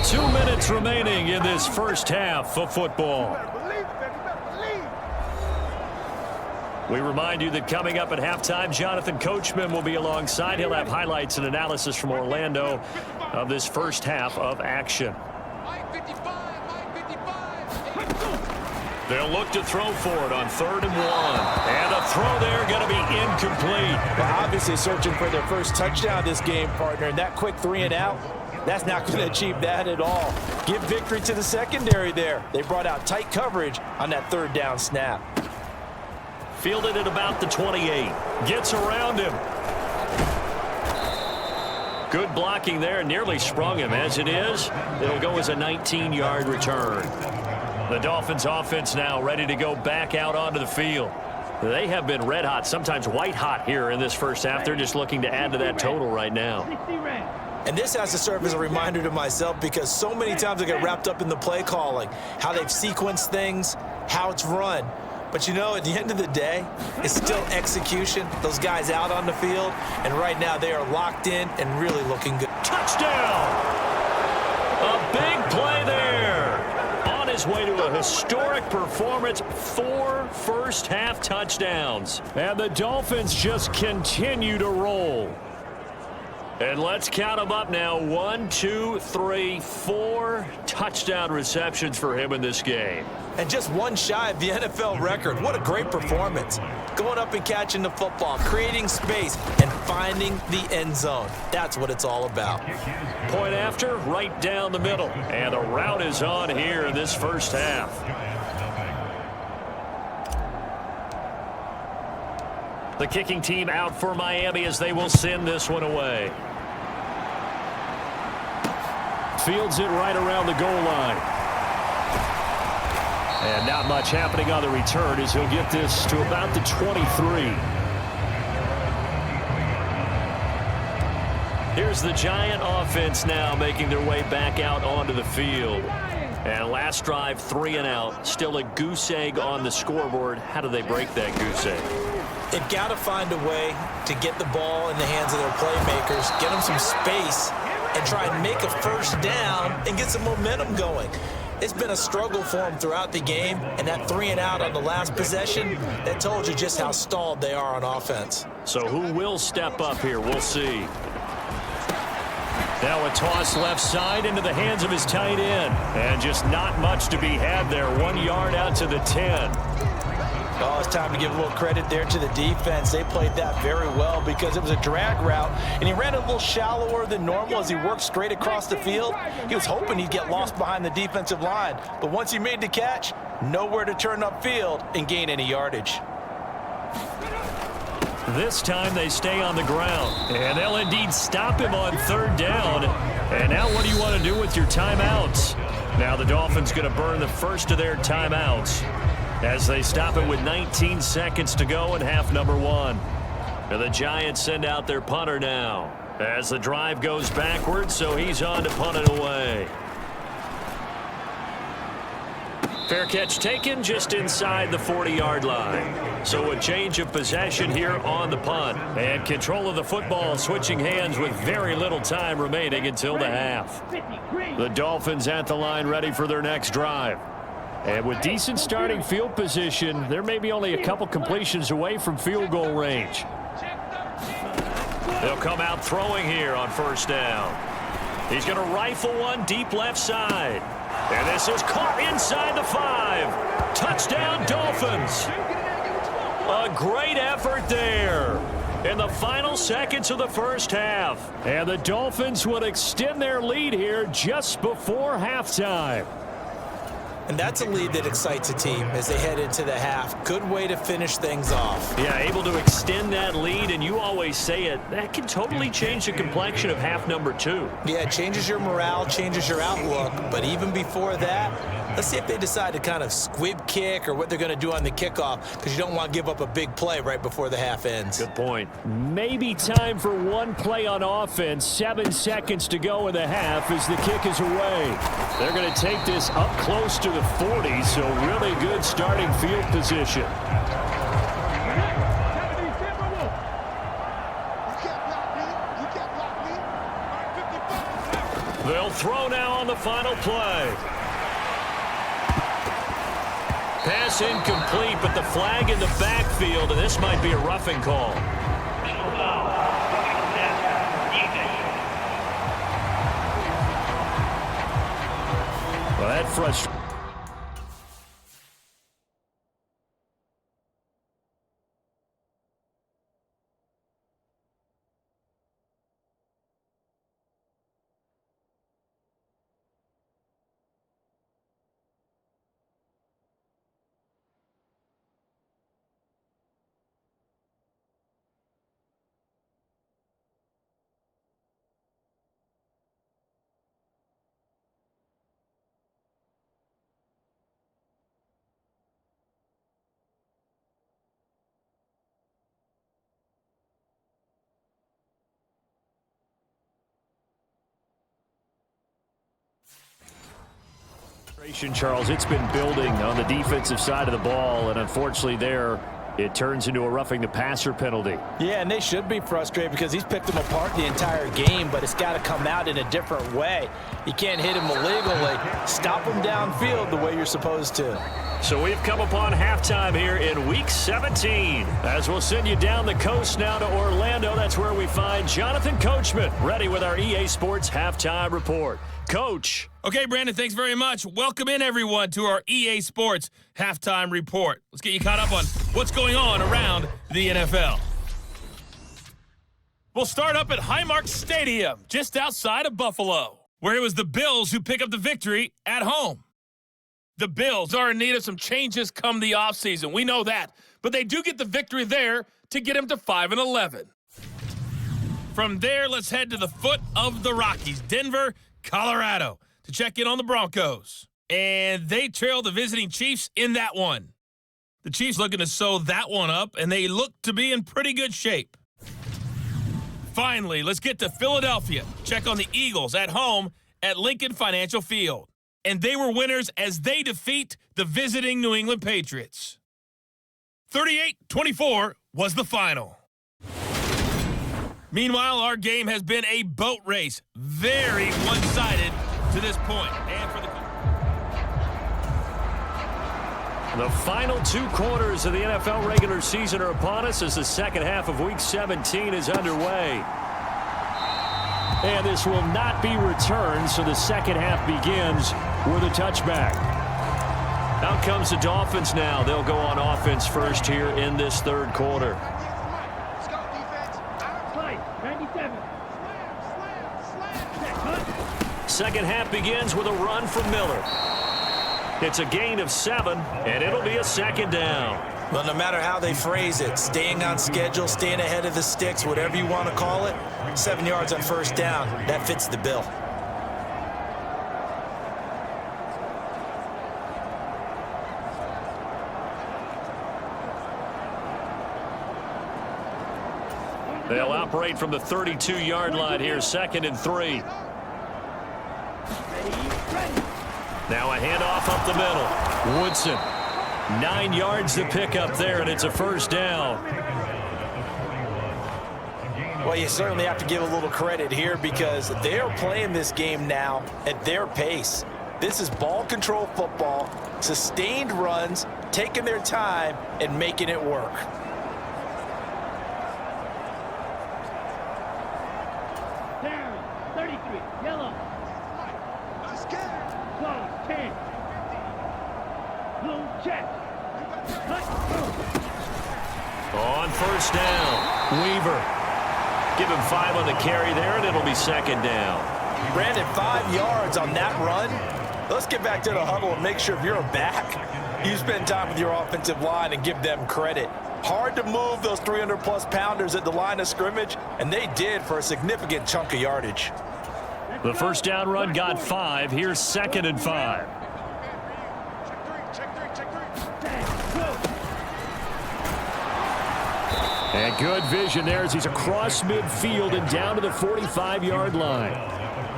2 minutes remaining in this first half of football. We remind you that coming up at halftime, Jonathan Coachman will be alongside. He'll have highlights and analysis from Orlando of this first half of action. They'll look to throw for it on 3rd and 1. And a throw there going to be incomplete. Well, obviously searching for their first touchdown this game, partner. And that quick 3 and out, that's not going to achieve that at all. Give victory to the secondary there. They brought out tight coverage on that 3rd down snap. Fielded at about the 28. Gets around him. Good blocking there. Nearly sprung him. As it is, it'll go as a 19-yard return. The Dolphins offense now ready to go back out onto the field. They have been red hot, sometimes white hot here in this first half. They're just looking to add to that total right now. And this has to serve as a reminder to myself because so many times I get wrapped up in the play calling, how they've sequenced things, how it's run. But, you know, at the end of the day, it's still execution. Those guys out on the field, and right now they are locked in and really looking good. Touchdown! A big play there. On his way to a historic performance, 4 first-half touchdowns. And the Dolphins just continue to roll. And let's count them up now. 1, 2, 3, 4 touchdown receptions for him in this game. And just one shy of the NFL record. What a great performance. Going up and catching the football, creating space, and finding the end zone. That's what it's all about. Point after, right down the middle. And the route is on here in this first half. The kicking team out for Miami as they will send this one away. Fields it right around the goal line. And not much happening on the return as he'll get this to about the 23. Here's the Giant offense now making their way back out onto the field. And last drive, 3 and out. Still a goose egg on the scoreboard. How do they break that goose egg? They've got to find a way to get the ball in the hands of their playmakers, get them some space, and try and make a first down and get some momentum going. It's been a struggle for them throughout the game, and that 3 and out on the last possession, that told you just how stalled they are on offense. So who will step up here? We'll see. Now a toss left side into the hands of his tight end. And just not much to be had there. 1 yard out to the 10. Oh, it's time to give a little credit there to the defense. They played that very well because it was a drag route, and he ran a little shallower than normal as he worked straight across the field. He was hoping he'd get lost behind the defensive line, but once he made the catch, nowhere to turn upfield and gain any yardage. This time they stay on the ground, and they'll indeed stop him on 3rd down. And now what do you want to do with your timeouts? Now the Dolphins going to burn the first of their timeouts as they stop it with 19 seconds to go in half number 1. And the Giants send out their punter now as the drive goes backwards, so he's on to punt it away. Fair catch taken just inside the 40-yard line. So a change of possession here on the punt. And control of the football switching hands with very little time remaining until the half. The Dolphins at the line ready for their next drive. And with decent starting field position, they're maybe only a couple completions away from field goal range. They'll come out throwing here on 1st down. He's going to rifle one deep left side. And this is caught inside the 5. Touchdown, Dolphins. A great effort there in the final seconds of the first half. And the Dolphins would extend their lead here just before halftime. And that's a lead that excites a team as they head into the half. Good way to finish things off. Yeah, able to extend that lead, and you always say it, that can totally change the complexion of half number 2. Yeah, it changes your morale, changes your outlook. But even before that, let's see if they decide to kind of squib kick or what they're going to do on the kickoff, because you don't want to give up a big play right before the half ends. Good point. Maybe time for one play on offense. 7 seconds to go in the half as the kick is away. They're going to take this up close to the 40, so really good starting field position. They'll throw now on the final play. Pass incomplete, but the flag in the backfield, and this might be a roughing call. Well, that frustrates. Charles, it's been building on the defensive side of the ball, and unfortunately there it turns into a roughing the passer penalty. Yeah, and they should be frustrated because he's picked them apart the entire game, but it's got to come out in a different way. You can't hit him illegally. Stop him downfield the way you're supposed to. So we've come upon halftime here in Week 17. As we'll send you down the coast now to Orlando, that's where we find Jonathan Coachman ready with our EA Sports Halftime Report. Coach. Okay, Brandon, thanks very much. Welcome in, everyone, to our EA Sports Halftime Report. Let's get you caught up on what's going on around the NFL. We'll start up at Highmark Stadium, just outside of Buffalo, where it was the Bills who pick up the victory at home. The Bills are in need of some changes come the offseason. We know that. But they do get the victory there to get them to 5-11. From there, let's head to the foot of the Rockies, Denver, Colorado, to check in on the Broncos. And they trail the visiting Chiefs in that one. The Chiefs looking to sew that one up, and they look to be in pretty good shape. Finally, let's get to Philadelphia. Check on the Eagles at home at Lincoln Financial Field. And they were winners as they defeat the visiting New England Patriots. 38-24 was the final. Meanwhile, our game has been a boat race. Very one-sided to this point. And for the final 2 quarters of the NFL regular season are upon us as the second half of Week 17 is underway. And this will not be returned, so the second half begins with a touchback. Out comes the Dolphins now. They'll go on offense first here in this third quarter. Let's go, defense. Slide, 97. Second half begins with a run from Miller. It's a gain of 7, and it'll be a second down. Well, no matter how they phrase it, staying on schedule, staying ahead of the sticks, whatever you want to call it, 7 yards on first down, that fits the bill. They'll operate from the 32-yard line here, 2nd and 3. Now a handoff up the middle. Woodson, 9 yards to pick up there, and it's a first down. Well, you certainly have to give a little credit here because they're playing this game now at their pace. This is ball control football, sustained runs, taking their time, and making it work. Down, 33, yellow. Let's get it. Close, 10. Blue check. On first down, Weaver. Give him 5 on the carry there, and it'll be second down. Brandon, 5 yards on that run. Let's get back to the huddle and make sure if you're a back, you spend time with your offensive line and give them credit. Hard to move those 300-plus pounders at the line of scrimmage, and they did for a significant chunk of yardage. The first down run got 5. Here's 2nd and 5. Check three. And good vision there as he's across midfield and down to the 45-yard line.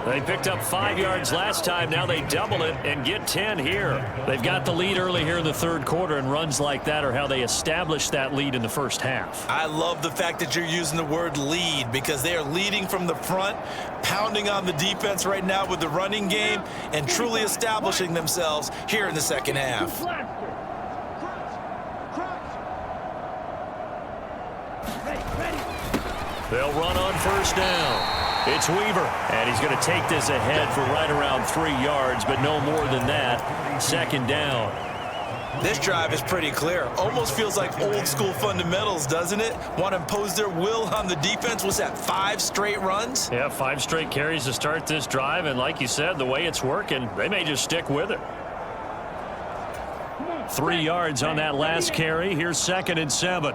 They picked up 5 yards last time. Now they double it and get 10 here. They've got the lead early here in the third quarter, and runs like that are how they establish that lead in the first half. I love the fact that you're using the word lead because they are leading from the front, pounding on the defense right now with the running game, and truly establishing themselves here in the second half. They'll run on first down. It's Weaver, and he's going to take this ahead for right around 3 yards, but no more than that. Second down. This drive is pretty clear. Almost feels like old school fundamentals, doesn't it? Want to impose their will on the defense. Was that 5 straight runs? Yeah, 5 straight carries to start this drive, and like you said, the way it's working, they may just stick with it. 3 yards on that last carry. Here's 2nd and 7.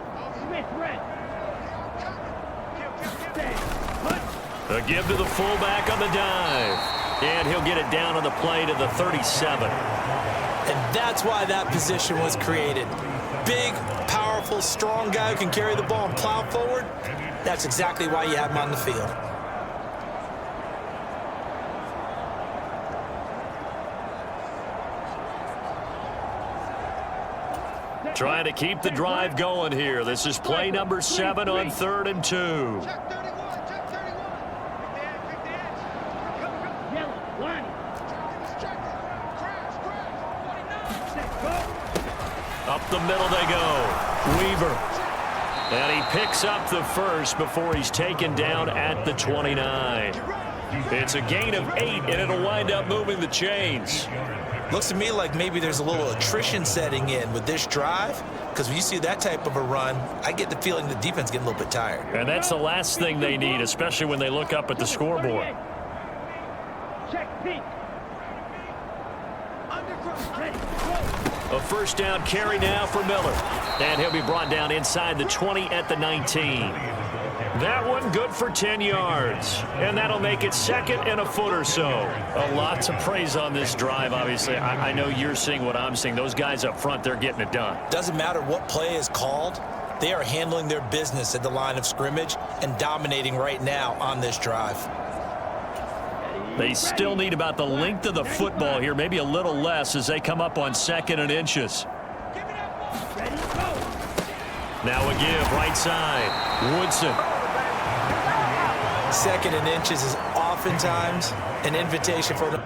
A give to the fullback on the dive. And he'll get it down on the play to the 37. And that's why that position was created. Big, powerful, strong guy who can carry the ball and plow forward. That's exactly why you have him on the field. Trying to keep the drive going here. This is play number 7 on 3rd and 2. Up the middle they go. Weaver. And he picks up the first before he's taken down at the 29. It's a gain of 8, and it'll wind up moving the chains. Looks to me like maybe there's a little attrition setting in with this drive, because when you see that type of a run, I get the feeling the defense getting a little bit tired. And that's the last thing they need, especially when they look up at the scoreboard. Check Pink. A first down carry now for Miller. And he'll be brought down inside the 20 at the 19. That one good for 10 yards. And that'll make it 2nd and a foot or so. A lot to praise on this drive, obviously. I know you're seeing what I'm seeing. Those guys up front, they're getting it done. Doesn't matter what play is called. They are handling their business at the line of scrimmage and dominating right now on this drive. They still need about the length of the football here, maybe a little less as they come up on 2nd and inches. Now a give, right side. Woodson. 2nd and inches is oftentimes an invitation for the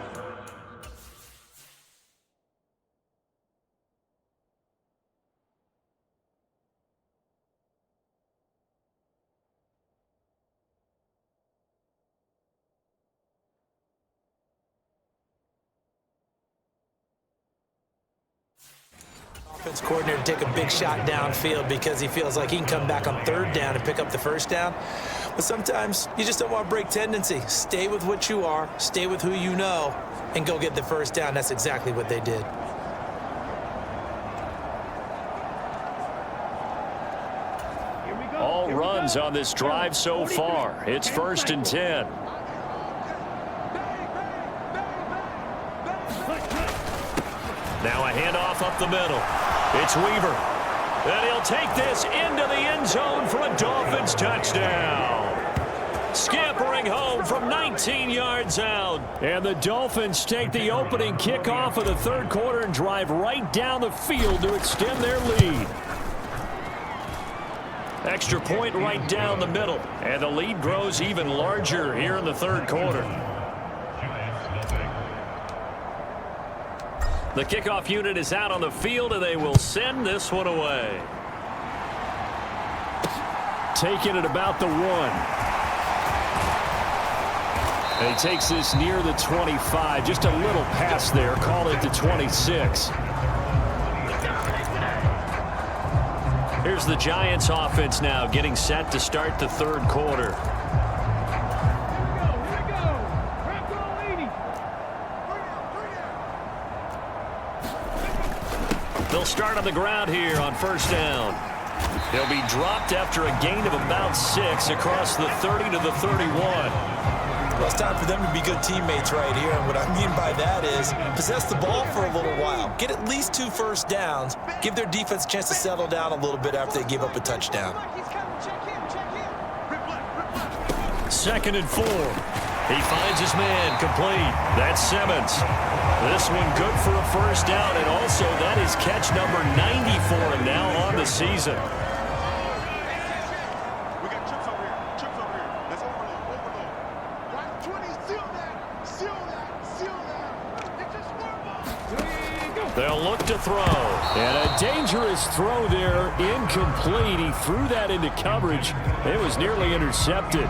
offense coordinator to take a big shot downfield because he feels like he can come back on 3rd down and pick up the first down. But sometimes you just don't want to break tendency. Stay with what you are, stay with who you know, and go get the first down. That's exactly what they did. All runs on this drive so far. It's 1st and 10. Now a handoff up the middle. It's Weaver. And he'll take this into the end zone for a Dolphins touchdown. Scampering home from 19 yards out. And the Dolphins take the opening kickoff of the third quarter and drive right down the field to extend their lead. Extra point right down the middle. And the lead grows even larger here in the third quarter. The kickoff unit is out on the field, and they will send this one away. Taking it about the 1. And he takes this near the 25. Just a little pass there. Call it the 26. Here's the Giants offense now getting set to start the third quarter. They'll start on the ground here on first down. He'll be dropped after a gain of about 6 across the 30 to the 31. Well, it's time for them to be good teammates right here. And what I mean by that is possess the ball for a little while. Get at least 2 first downs. Give their defense a chance to settle down a little bit after they give up a touchdown. 2nd and 4. He finds his man, complete. That's Simmons. This one good for a first down, and also that is catch number 90 for him now on the season. We got chips over here. Chips over here. Let's overload. Overload. Right 20. Seal that. Seal that. Seal that. It's a scoreboard. They'll look to throw. And a dangerous throw there, incomplete. He threw that into coverage. It was nearly intercepted.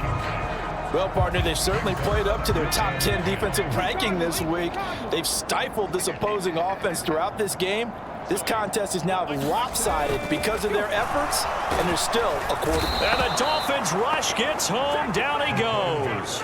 Well, partner, they've certainly played up to their top 10 defensive ranking this week. They've stifled this opposing offense throughout this game. This contest is now lopsided because of their efforts, and there's still a quarter. And the Dolphins rush gets home. Down he goes.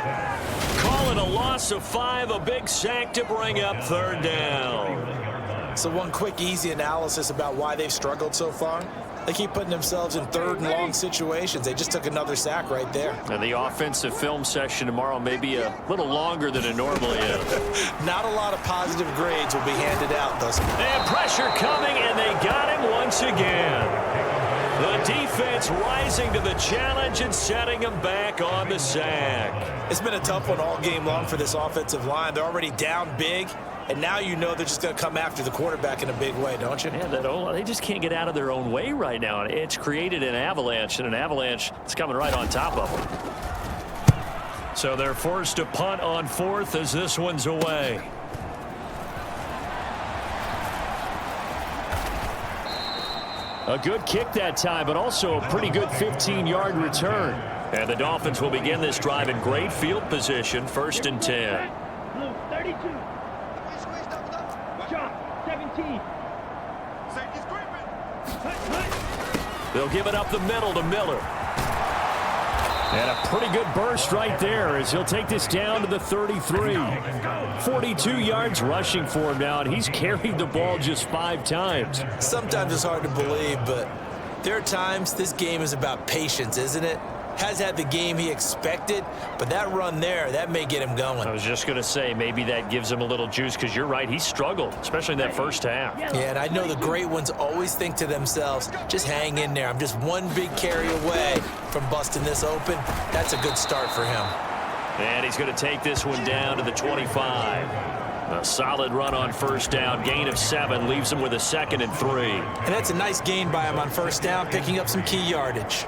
Call it a loss of 5, a big sack to bring up third down. So one quick, easy analysis about why they've struggled so far. They keep putting themselves in third and long situations. They just took another sack right there. And the offensive film session tomorrow may be a little longer than it normally is. Not a lot of positive grades will be handed out, thus. And pressure coming, and they got him once again. The defense rising to the challenge and setting him back on the sack. It's been a tough one all game long for this offensive line. They're already down big. And now you know they're just going to come after the quarterback in a big way, don't you? Yeah, they just can't get out of their own way right now. It's created an avalanche, and an avalanche is coming right on top of them. So they're forced to punt on fourth as this one's away. A good kick that time, but also a pretty good 15-yard return. And the Dolphins will begin this drive in great field position, 1st and 10. Blue 32. Shot 17. Safety's creeping. They'll give it up the middle to Miller. And a pretty good burst right there as he'll take this down to the 33. 42 yards rushing for him now, and he's carried the ball just 5 times. Sometimes it's hard to believe, but there are times this game is about patience, isn't it? Has had the game he expected, but that run there, that may get him going. I was just going to say, maybe that gives him a little juice, because you're right, he struggled, especially in that first half. Yeah, and I know the great ones always think to themselves, just hang in there. I'm just one big carry away from busting this open. That's a good start for him. And he's going to take this one down to the 25. A solid run on first down, gain of 7, leaves him with a 2nd and 3. And that's a nice gain by him on first down, picking up some key yardage.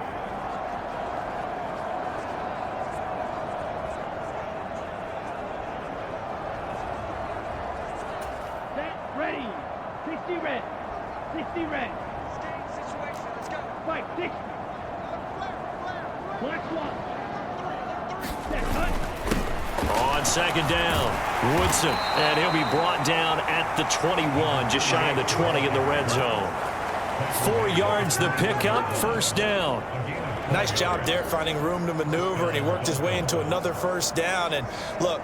Ready. 60 red. 60 red. Situation. Let's go. Fight 60. Black swap. On 2nd down, Woodson, and he'll be brought down at the 21, just shy of the 20 in the red zone. 4 yards the pickup, 1st down. Nice job there finding room to maneuver, and he worked his way into another 1st down. And look,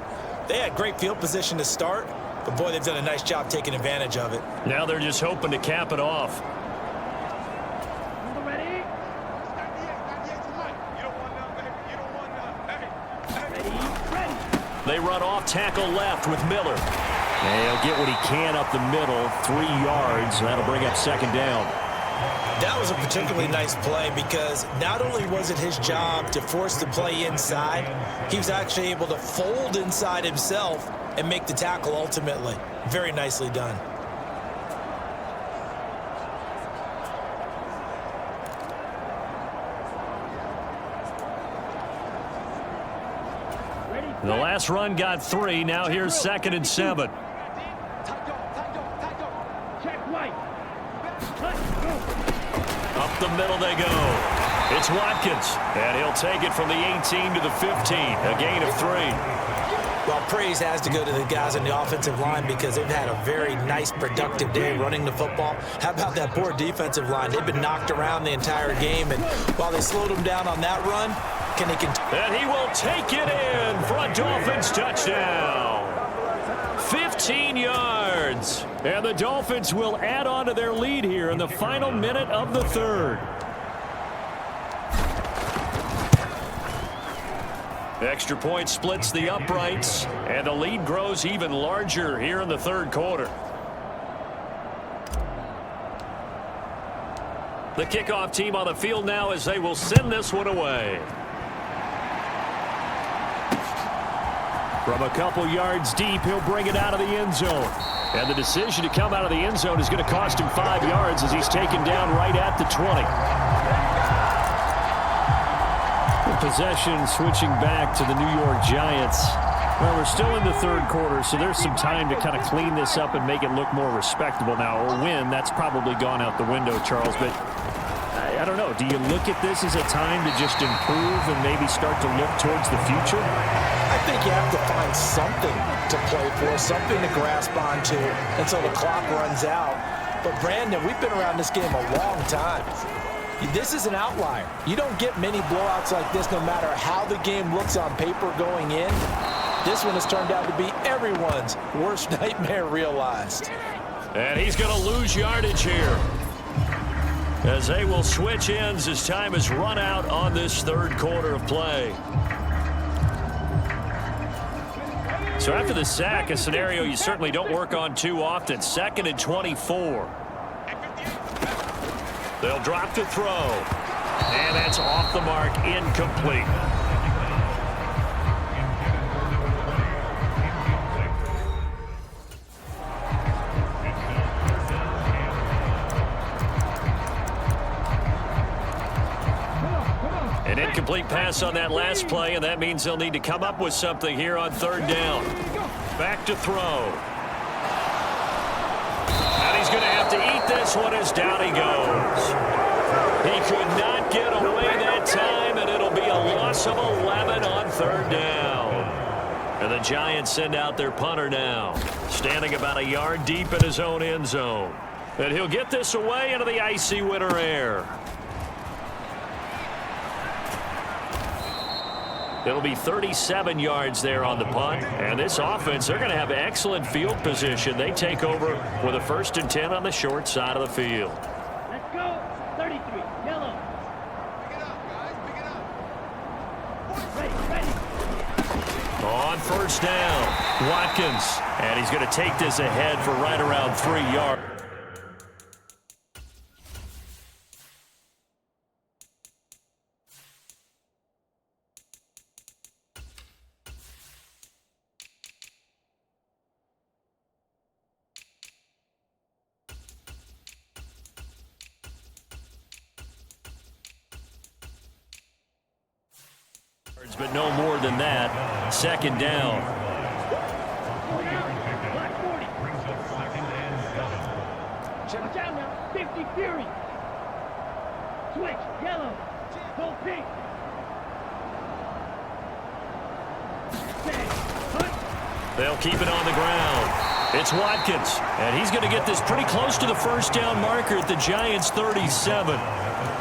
they had great field position to start, but boy, they've done a nice job taking advantage of it. Now they're just hoping to cap it off. Ready? 98 tonight. You don't want none, baby. You don't want none. Hey. Ready. They run off tackle left with Miller. And he'll get what he can up the middle, 3 yards. That'll bring up 2nd down. That was a particularly nice play because not only was it his job to force the play inside, he was actually able to fold inside himself and make the tackle ultimately. Very nicely done. The last run got 3. Now here's 2nd and 7. Check right. Up the middle they go. It's Watkins, and he'll take it from the 18 to the 15. A gain of 3. Well, praise has to go to the guys on the offensive line because they've had a very nice, productive day running the football. How about that poor defensive line? They've been knocked around the entire game, and while they slowed them down on that run, can they continue? And he will take it in for a Dolphins touchdown. 15 yards. And the Dolphins will add on to their lead here in the final minute of the 3rd. Extra point splits the uprights, and the lead grows even larger here in the 3rd quarter. The kickoff team on the field now as they will send this one away. From a couple yards deep, he'll bring it out of the end zone. And the decision to come out of the end zone is going to cost him 5 yards as he's taken down right at the 20. The possession switching back to the New York Giants. Well, we're still in the third quarter, so there's some time to kind of clean this up and make it look more respectable now. A win, that's probably gone out the window, Charles, but I don't know. Do you look at this as a time to just improve and maybe start to look towards the future? I think you have to find something to play for, something to grasp onto until the clock runs out. But, Brandon, we've been around this game a long time. This is an outlier. You don't get many blowouts like this no matter how the game looks on paper going in. This one has turned out to be everyone's worst nightmare realized. And he's going to lose yardage here, as they will switch ends as time has run out on this third quarter of play. So after the sack, a scenario you certainly don't work on too often. 2nd and 24. They'll drop to throw. And that's off the mark, incomplete. An incomplete pass on that last play, and that means they'll need to come up with something here on 3rd down. Back to throw. And he's going to have to eat this one as down he goes. He could not get away that time, and it'll be a loss of 11 on 3rd down. And the Giants send out their punter now, standing about a yard deep in his own end zone. And he'll get this away into the icy winter air. It'll be 37 yards there on the punt. And this offense, they're going to have excellent field position. They take over with a 1st and 10 on the short side of the field. Let's go. 33. Yellow. Pick it up, guys. Pick it up. Ready. On 1st down, Watkins. And he's going to take this ahead for right around 3 yards. But no more than that. 2nd down. Watch out now. 50 Fury. Switch. Yellow. Go pink. They'll keep it on the ground. It's Watkins. And he's going to get this pretty close to the 1st down marker at the Giants' 37.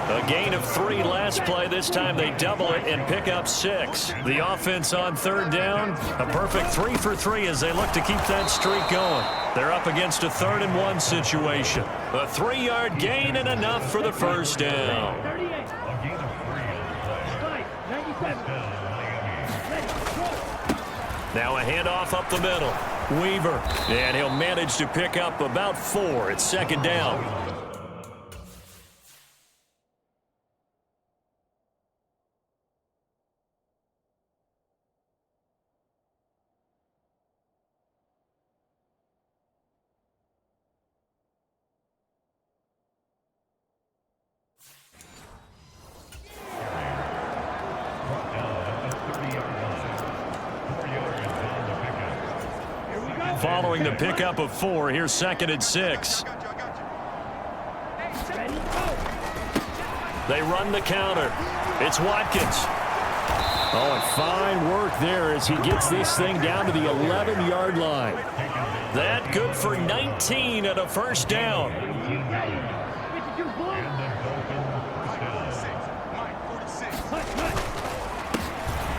A gain of 3 last play. This time they double it and pick up 6. The offense on 3rd down, a perfect 3 for 3 as they look to keep that streak going. They're up against a 3rd and 1 situation. A 3-yard gain and enough for the 1st down. 38. 97. Now a handoff up the middle. Weaver, and he'll manage to pick up about 4. It's 2nd down. Following the pickup of 4, here's 2nd and 6. They run the counter. It's Watkins. Oh, and fine work there as he gets this thing down to the 11-yard line. That good for 19 at a 1st down.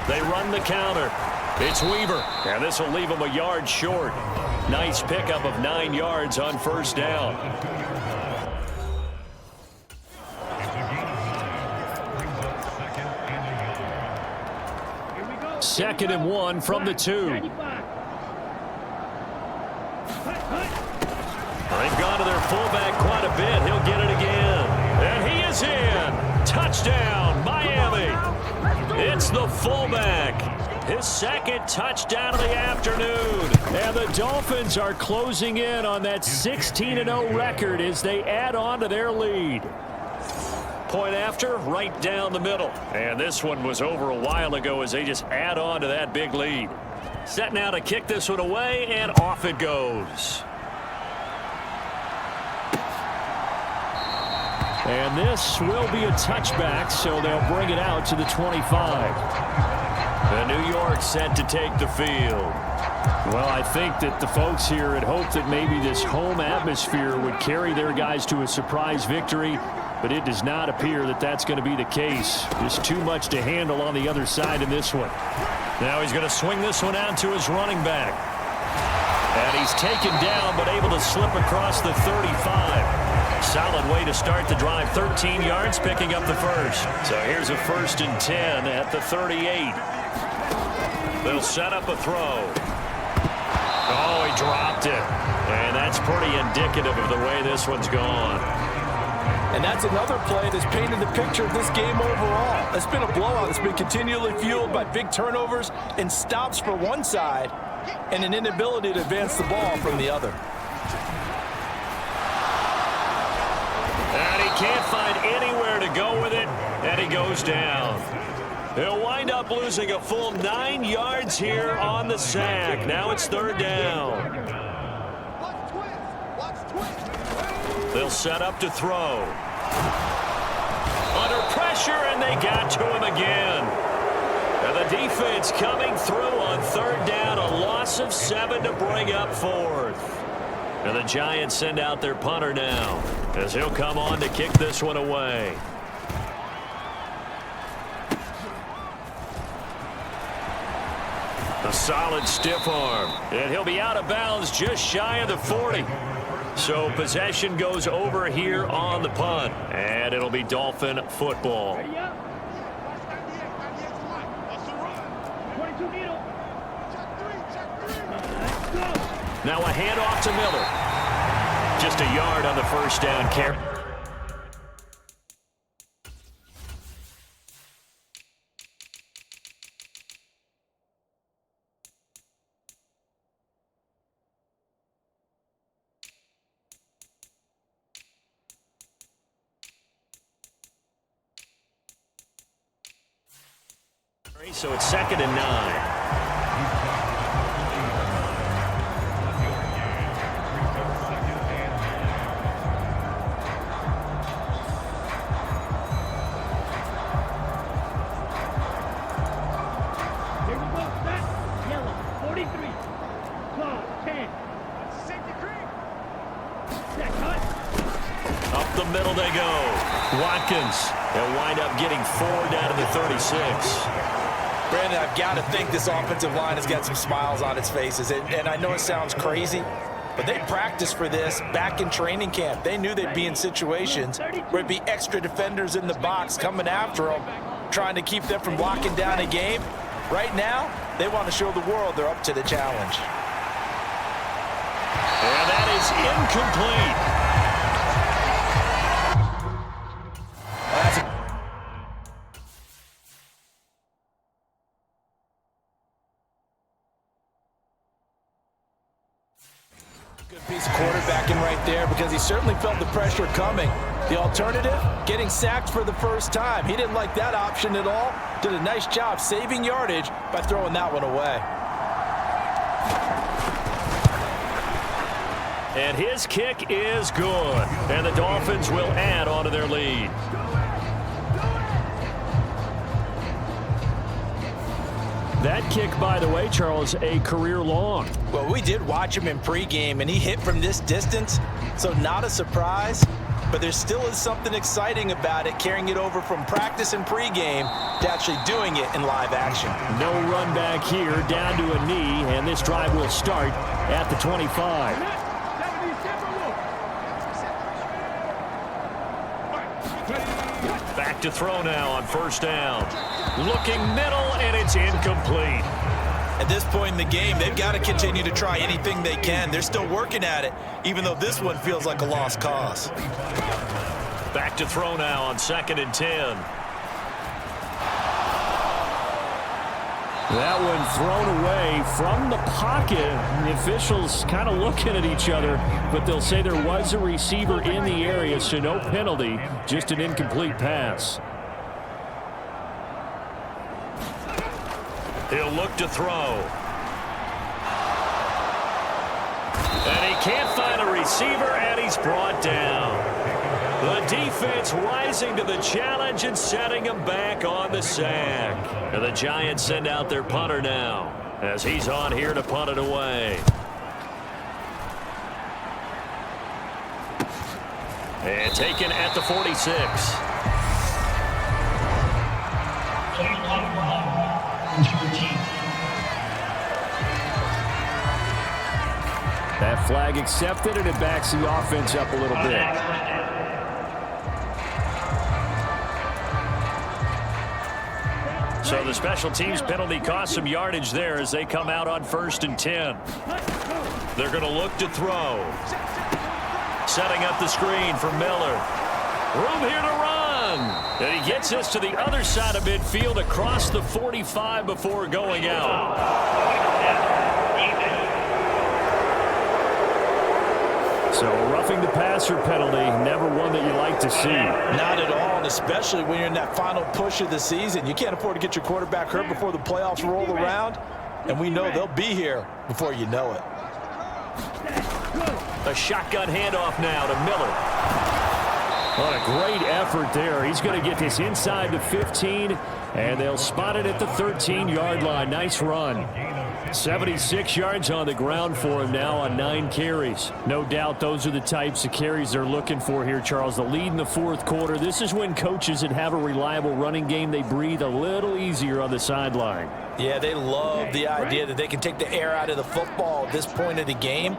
They run the counter. It's Weaver, and this will leave him a yard short. Nice pickup of 9 yards on 1st down. Second and 1 from the 2. They've gone to their fullback quite a bit. He'll get it again. And he is in. Touchdown, Miami. It's the fullback. his second touchdown of the afternoon. And the Dolphins are closing in on that 16-0 record as they add on to their lead. Point after, right down the middle. And this one was over a while ago as they just add on to that big lead. Set now to kick this one away, and off it goes. And this will be a touchback, so they'll bring it out to the 25. The New York set to take the field. Well, I think that the folks here had hoped that maybe this home atmosphere would carry their guys to a surprise victory, but it does not appear that that's going to be the case. Just too much to handle on the other side in this one. Now he's going to swing this one out to his running back. And he's taken down but able to slip across the 35. Solid way to start the drive. 13 yards, picking up the first. So here's a 1st and 10 at the 38. They'll set up a throw. Oh, he dropped it. And that's pretty indicative of the way this one's gone. And that's another play that's painted the picture of this game overall. It's been a blowout. It's been continually fueled by big turnovers and stops for one side and an inability to advance the ball from the other. And he can't find anywhere to go with it, and he goes down. He'll wind up losing a full 9 yards here on the sack. Now it's 3rd down. They'll set up to throw. Under pressure, and they got to him again. And the defense coming through on 3rd down, a loss of 7 to bring up 4th. And the Giants send out their punter now, as he'll come on to kick this one away. A solid stiff arm, and he'll be out of bounds just shy of the 40. So possession goes over here on the punt, and it'll be Dolphin football. 22 needle. Now a handoff to Miller. Just a yard on the 1st down carry. So it's 2nd and 9. Here we go, set. Yellow, 43. Claw, 10. Set, cut. Up the middle they go. Watkins. They'll wind up getting 4 down to the 36. Brandon, I've got to think this offensive line has got some smiles on its faces. And I know it sounds crazy, but they practiced for this back in training camp. They knew they'd be in situations where it'd be extra defenders in the box coming after them, trying to keep them from locking down a game. Right now, they want to show the world they're up to the challenge. And that is incomplete. Good piece of quarterbacking right there because he certainly felt the pressure coming. The alternative, getting sacked for the first time. He didn't like that option at all. Did a nice job saving yardage by throwing that one away. And his kick is good. And the Dolphins will add on to their lead. That kick, by the way, Charles, a career long. Well, we did watch him in pregame, and he hit from this distance, so not a surprise. But there still is something exciting about it, carrying it over from practice and pregame to actually doing it in live action. No run back here, down to a knee, and this drive will start at the 25. Back to throw now on 1st down. Looking middle, and it's incomplete. At this point in the game, they've got to continue to try anything they can. They're still working at it, even though this one feels like a lost cause. Back to throw now on 2nd and 10. That one thrown away from the pocket. And the officials kind of looking at each other, but they'll say there was a receiver in the area, so no penalty, just an incomplete pass. He'll look to throw. And he can't find a receiver, and he's brought down. The defense rising to the challenge and setting him back on the sack. And the Giants send out their punter now as he's on here to punt it away. And taken at the 46. That flag accepted, and it backs the offense up a little bit. So the special teams penalty cost some yardage there as they come out on 1st and 10. They're going to look to throw. Setting up the screen for Miller. Room here to run. And he gets this to the other side of midfield across the 45 before going out. So roughing the passer penalty, never one that you like to see. Not at all, and especially when you're in that final push of the season. You can't afford to get your quarterback hurt before the playoffs roll around, and we know they'll be here before you know it. A shotgun handoff now to Miller. What a great effort there. He's going to get this inside the 15, and they'll spot it at the 13-yard line. Nice run. 76 yards on the ground for him now on 9 carries. No doubt those are the types of carries they're looking for here, Charles. The lead in the 4th quarter. This is when coaches that have a reliable running game, they breathe a little easier on the sideline. Yeah, they love the idea that they can take the air out of the football at this point of the game.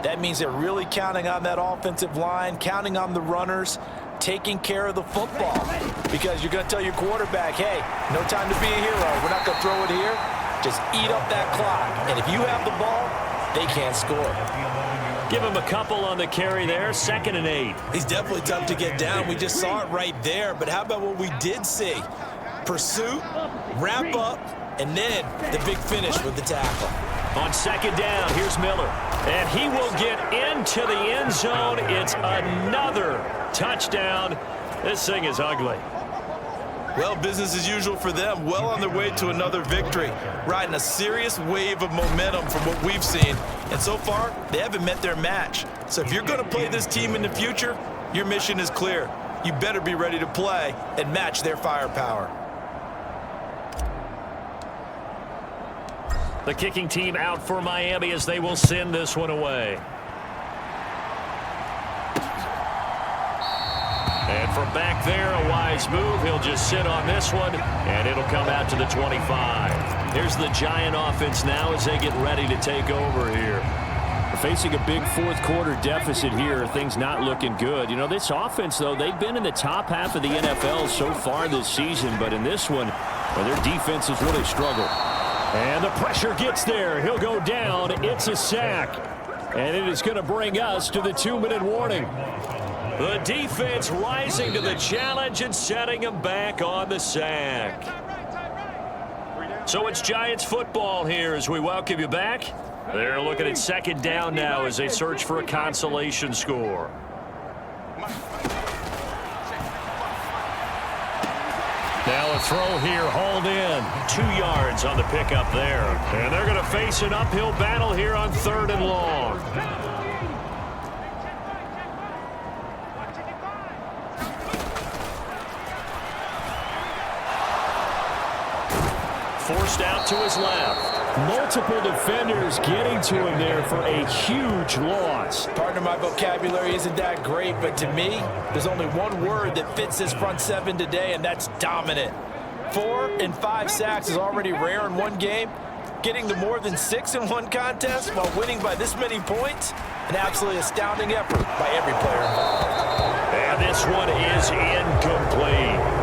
That means they're really counting on that offensive line, counting on the runners, taking care of the football. Because you're going to tell your quarterback, hey, no time to be a hero. We're not going to throw it here. Just eat up that clock. And if you have the ball, they can't score. Give him a couple on the carry there. 2nd and 8. He's definitely tough to get down. We just saw it right there. But how about what we did see? Pursuit, wrap up, and then the big finish with the tackle. On 2nd down, here's Miller. And he will get into the end zone. It's another touchdown. This thing is ugly. Well, business as usual for them. Well on their way to another victory. Riding a serious wave of momentum from what we've seen. And so far, they haven't met their match. So if you're going to play this team in the future, your mission is clear. You better be ready to play and match their firepower. The kicking team out for Miami as they will send this one away. And from back there, a wise move. He'll just sit on this one, and it'll come out to the 25. Here's the Giant offense now as they get ready to take over here. We're facing a big 4th quarter deficit here. Things not looking good. You know, this offense, though, they've been in the top half of the NFL so far this season, but in this one, well, their defense has really struggled. And the pressure gets there. He'll go down. It's a sack. And it is going to bring us to the 2-minute warning. The defense rising to the challenge and setting him back on the sack. So it's Giants football here as we welcome you back. They're looking at 2nd down now as they search for a consolation score. Now a throw here hauled in. 2 yards on the pickup there. And they're going to face an uphill battle here on 3rd and long. Forced out to his left. Multiple defenders getting to him there for a huge loss. Partner, my vocabulary isn't that great, but to me, there's only one word that fits this front 7 today, and that's dominant. 4 and 5 sacks is already rare in one game. Getting to more than 6 in one contest while winning by this many points, an absolutely astounding effort by every player involved. And this one is incomplete.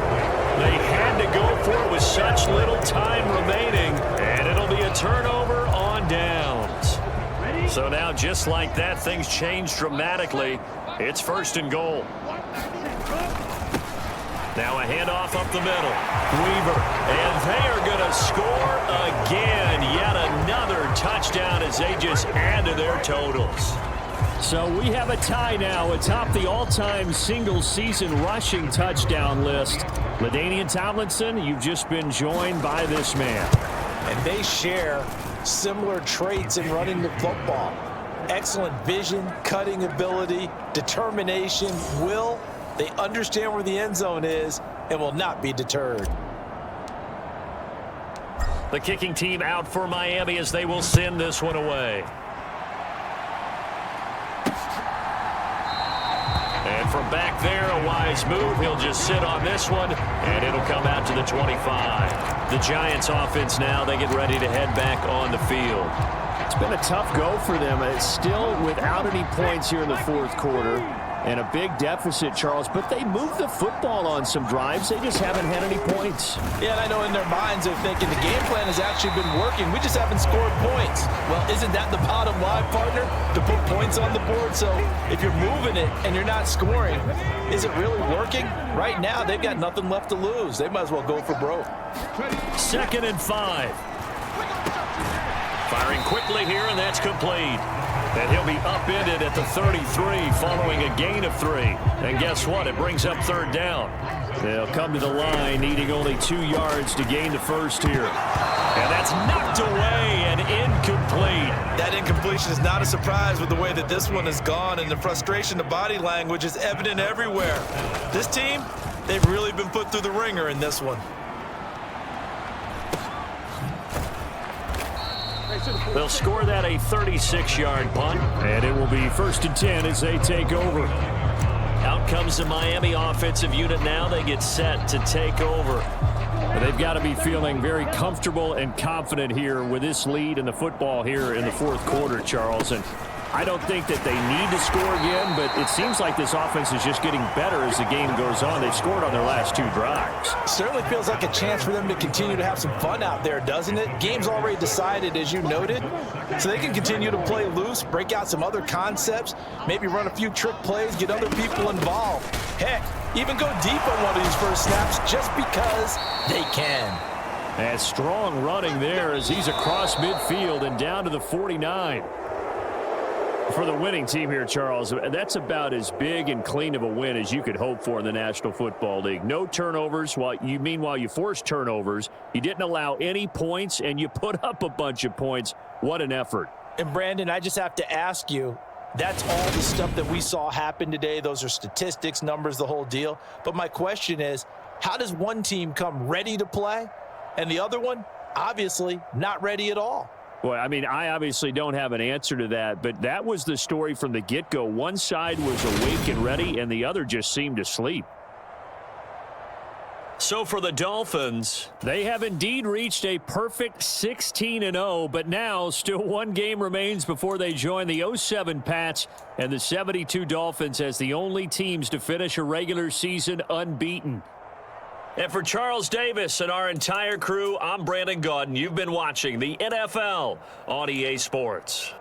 They had to go for it with such little time remaining, and it'll be a turnover on downs. So now, just like that, things change dramatically. It's 1st and goal. Now a handoff up the middle. Weaver, and they are going to score as they just add to their totals. So we have a tie now atop the all-time single-season rushing touchdown list. LaDainian Tomlinson, you've just been joined by this man. And they share similar traits in running the football. Excellent vision, cutting ability, determination, will. They understand where the end zone is and will not be deterred. The kicking team out for Miami as they will send this one away. And from back there, a wise move. He'll just sit on this one, and it'll come out to the 25. The Giants offense now, they get ready to head back on the field. It's been a tough go for them. It's still without any points here in the fourth quarter and a big deficit, Charles, but they moved the football on some drives. They just haven't had any points. Yeah, and I know in their minds they're thinking the game plan has actually been working. We just haven't scored points. Well, isn't that the bottom line, partner? To put points on the board. So if you're moving it and you're not scoring, is it really working? Right now, they've got nothing left to lose. They might as well go for broke. 2nd and 5. Firing quickly here, and that's complete. And he'll be upended at the 33 following a gain of 3. And guess what? It brings up 3rd down. They'll come to the line needing only 2 yards to gain the first here. And that's knocked away and incomplete. That incompletion is not a surprise with the way that this one has gone, and the frustration, the body language is evident everywhere. This team, they've really been put through the ringer in this one. They'll score that a 36-yard punt, and it will be 1st and 10 as they take over. Out comes the Miami offensive unit now. They get set to take over. They've got to be feeling very comfortable and confident here with this lead in the football here in the fourth quarter, Charles. And I don't think that they need to score again, but it seems like this offense is just getting better as the game goes on. They've scored on their last 2 drives. Certainly feels like a chance for them to continue to have some fun out there, doesn't it? Game's already decided, as you noted, so they can continue to play loose, break out some other concepts, maybe run a few trick plays, get other people involved. Heck, even go deep on one of these first snaps just because they can. And strong running there as he's across midfield and down to the 49. For the winning team here, Charles, that's about as big and clean of a win as you could hope for in the National Football League. No turnovers. Meanwhile, you forced turnovers. You didn't allow any points, and you put up a bunch of points. What an effort. And, Brandon, I just have to ask you, that's all the stuff that we saw happen today. Those are statistics, numbers, the whole deal. But my question is, how does one team come ready to play, and the other one, obviously, not ready at all? Well, I mean, I obviously don't have an answer to that, but that was the story from the get-go. One side was awake and ready, and the other just seemed to sleep. So for the Dolphins, they have indeed reached a perfect 16-0, but now still 1 game remains before they join the 07 Pats and the 72 Dolphins as the only teams to finish a regular season unbeaten. and for Charles Davis and our entire crew, I'm Brandon Gaudin. You've been watching the NFL on EA Sports.